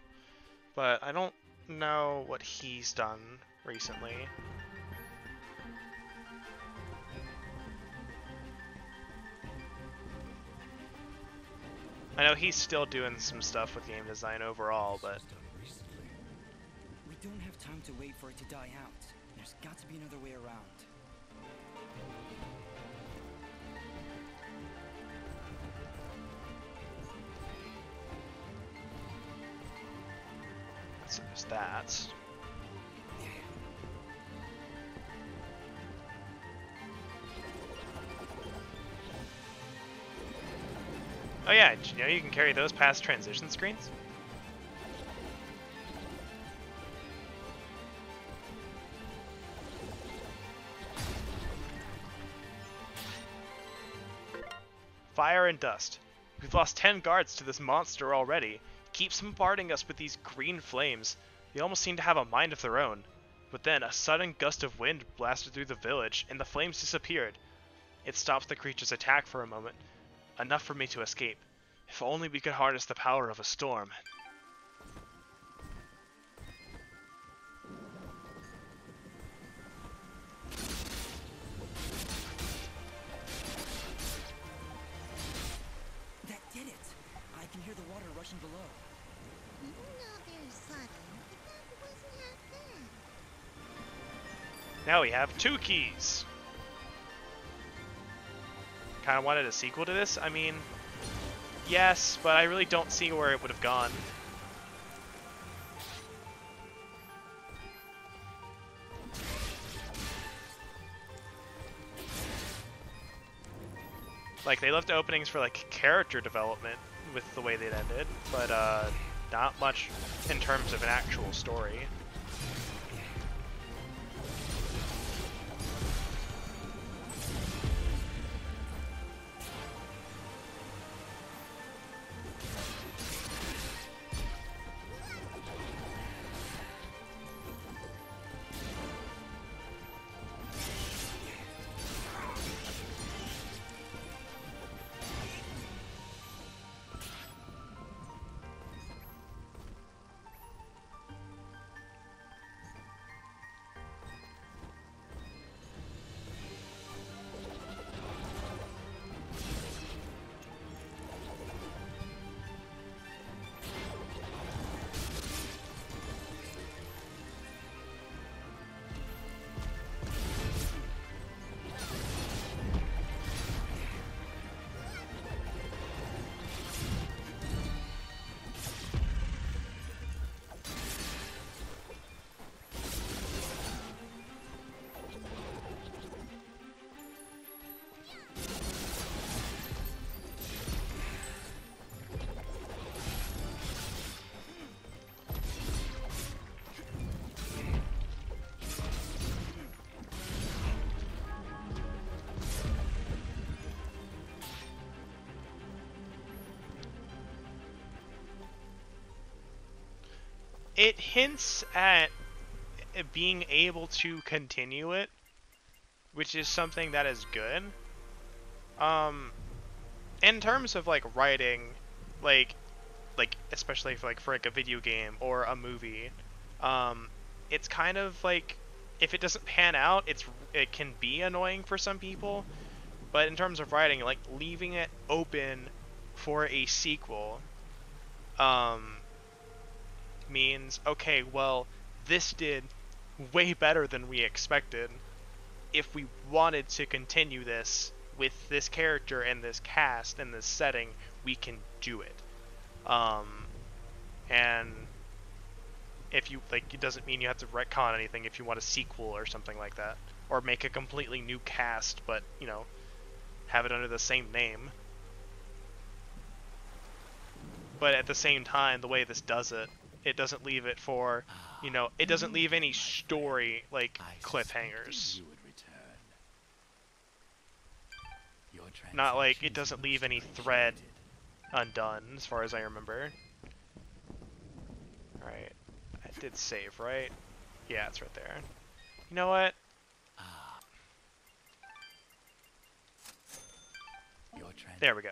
but I don't know what he's done recently. I know he's still doing some stuff with game design overall, but... We don't have time to wait for it to die out. There's got to be another way around. So there's that. Oh yeah, did you know you can carry those past transition screens? Fire and dust. We've lost 10 guards to this monster already. It keeps bombarding us with these green flames. They almost seem to have a mind of their own. But then a sudden gust of wind blasted through the village and the flames disappeared. It stops the creature's attack for a moment. Enough for me to escape. If only we could harness the power of a storm. That did it! I can hear the water rushing below. Not very subtle, but that wasn't half bad. Now we have 2 keys. Kind of wanted a sequel to this. I mean, yes, but I really don't see where it would have gone. Like, they left openings for, like, character development with the way they'd ended, but, not much in terms of an actual story. it hints at being able to continue it, which is something that is good. In terms of like writing, like especially for like a video game or a movie, it's kind of like if it doesn't pan out, it can be annoying for some people. But in terms of writing, like leaving it open for a sequel, means okay, well, this did way better than we expected. If we wanted to continue this with this character and this cast and this setting, we can do it. And if you like, it doesn't mean you have to retcon anything if you want a sequel or something like that, or make a completely new cast, but you know, have it under the same name. But at the same time, the way this does it, it doesn't leave it for, you know, it doesn't leave any story like cliffhangers. Not like it doesn't leave any thread undone, as far as I remember. Alright, I did save, right? Yeah, it's right there. You know what? There we go.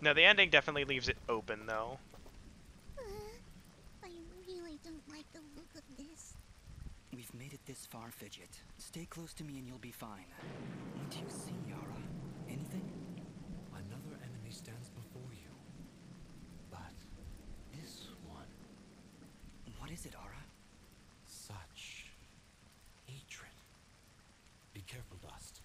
No, the ending definitely leaves it open, though. I really don't like the look of this. We've made it this far, Fidget. Stay close to me and you'll be fine. What do you see, Yara? Anything? Another enemy stands before you. But this one... What is it, Ara? Such... hatred. Be careful, Dust.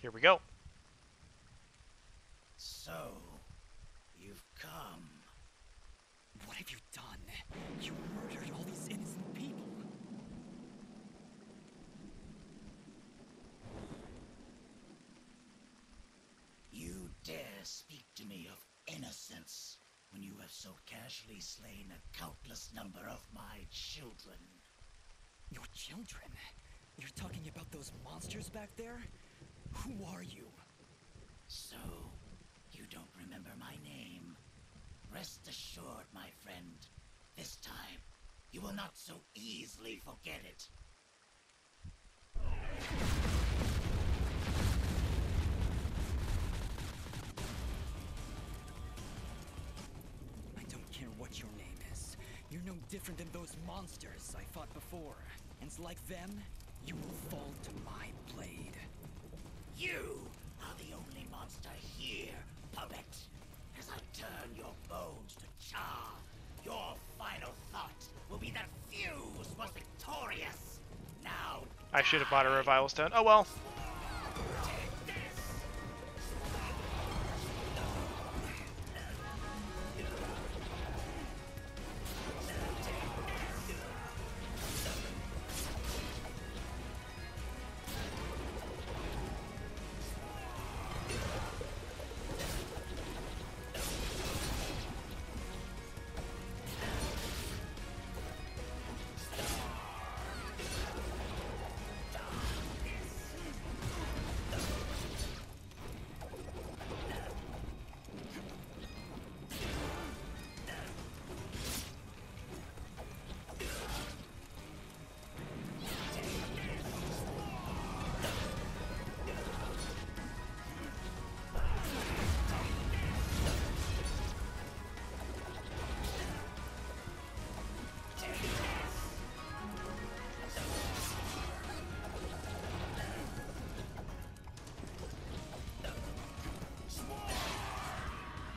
Here we go. So, you've come. What have you done? You murdered all these innocent people. You dare speak to me of innocence when you have so casually slain a countless number of my children. Your children? You're talking about those monsters back there? Who are you? So, you don't remember my name? Rest assured, my friend, this time, you will not so easily forget it. I don't care what your name is. You're no different than those monsters I fought before. And like them, you will fall to my blade. You are the only monster here, puppet. As I turn your bones to char, your final thought will be that Fuse was victorious. Now I should have bought a revival stone. Oh well.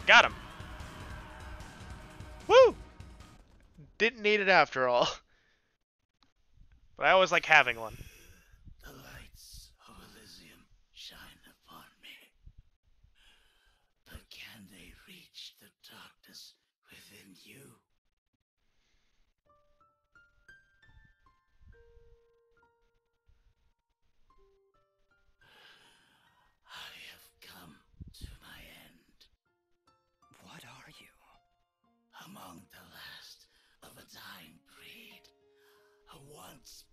Got him. Woo! Didn't need it after all. But I always like having one. the lights of Elysium shine upon me. But can they reach the darkness within you? I have come to my end. What are you? Among the last of a dying breed, a once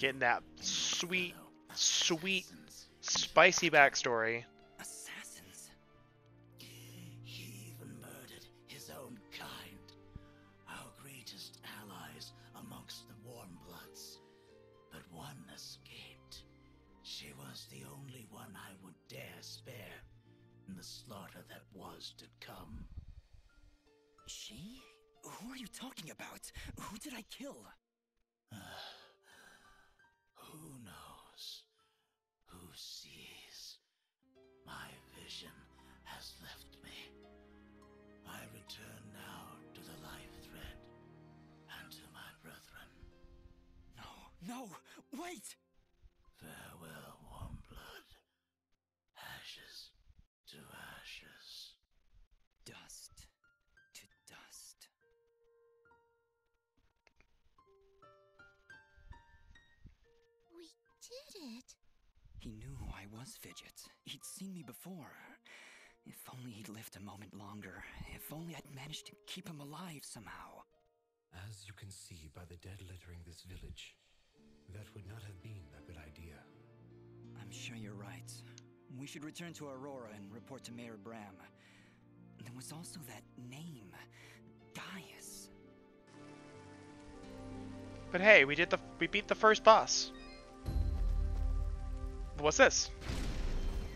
Getting that sweet, sweet, spicy backstory. Assassins? He even murdered his own kind. Our greatest allies amongst the warm bloods. But one escaped. She was the only one I would dare spare in the slaughter that was to come. She? Who are you talking about? Who did I kill? Who knows? Who sees? My vision has left me. I return now to the life thread and to my brethren. No, wait! Farewell, warm blood. Ashes to ashes. Dust to dust. We did it. He knew who I was, Fidget. He'd seen me before. If only he'd lived a moment longer. If only I'd managed to keep him alive somehow. As you can see by the dead littering this village, that would not have been a good idea. I'm sure you're right. We should return to Aurora and report to Mayor Bram. There was also that name, Gaius. But hey, we beat the first boss. What's this?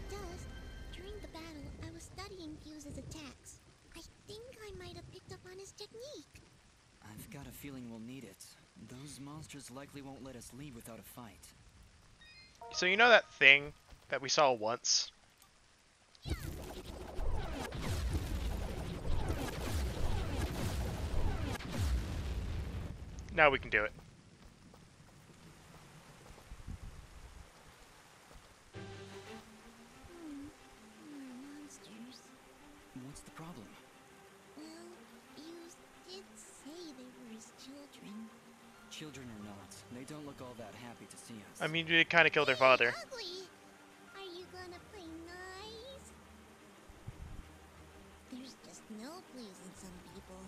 Dust, during the battle, I was studying Fuse's attacks. I think I might have picked up on his technique. I've got a feeling we'll need it. Those monsters likely won't let us leave without a fight. So you know that thing that we saw once? Now we can do it. Monsters. What's the problem? Well, Fuse did say they were his children. Children or not, they don't look all that happy to see us. I mean, we kind of killed their father. Ugly. Are you gonna play nice? There's just no pleasing some people.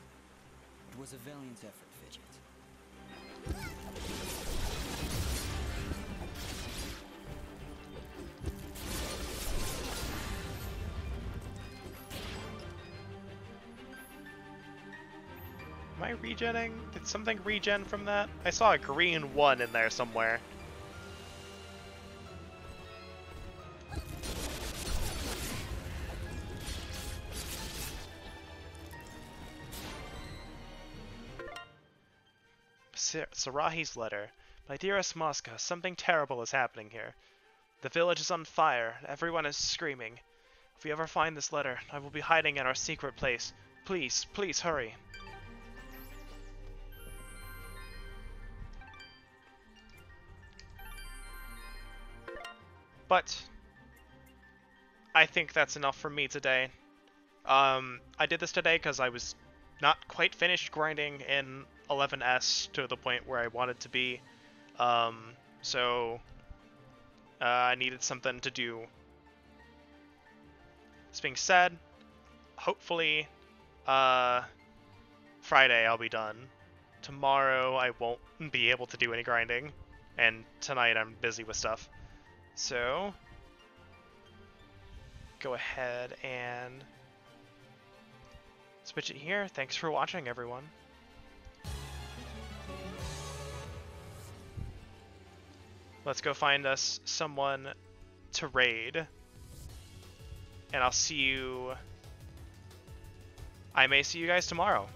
It was a valiant effort, Fidget. Am I regenning? Did something regen from that? I saw a green 1 in there somewhere. Sarahi's letter. My dearest Mosca, something terrible is happening here. The village is on fire, and everyone is screaming. If we ever find this letter, I will be hiding in our secret place. Please, please hurry. But I think that's enough for me today. I did this today because I was not quite finished grinding in 11S to the point where I wanted to be. So I needed something to do. This being said, hopefully Friday I'll be done. Tomorrow I won't be able to do any grinding, and tonight I'm busy with stuff. So go ahead and switch it here. Thanks for watching, everyone. Let's go find us someone to raid. And I'll see you... I may see you guys tomorrow.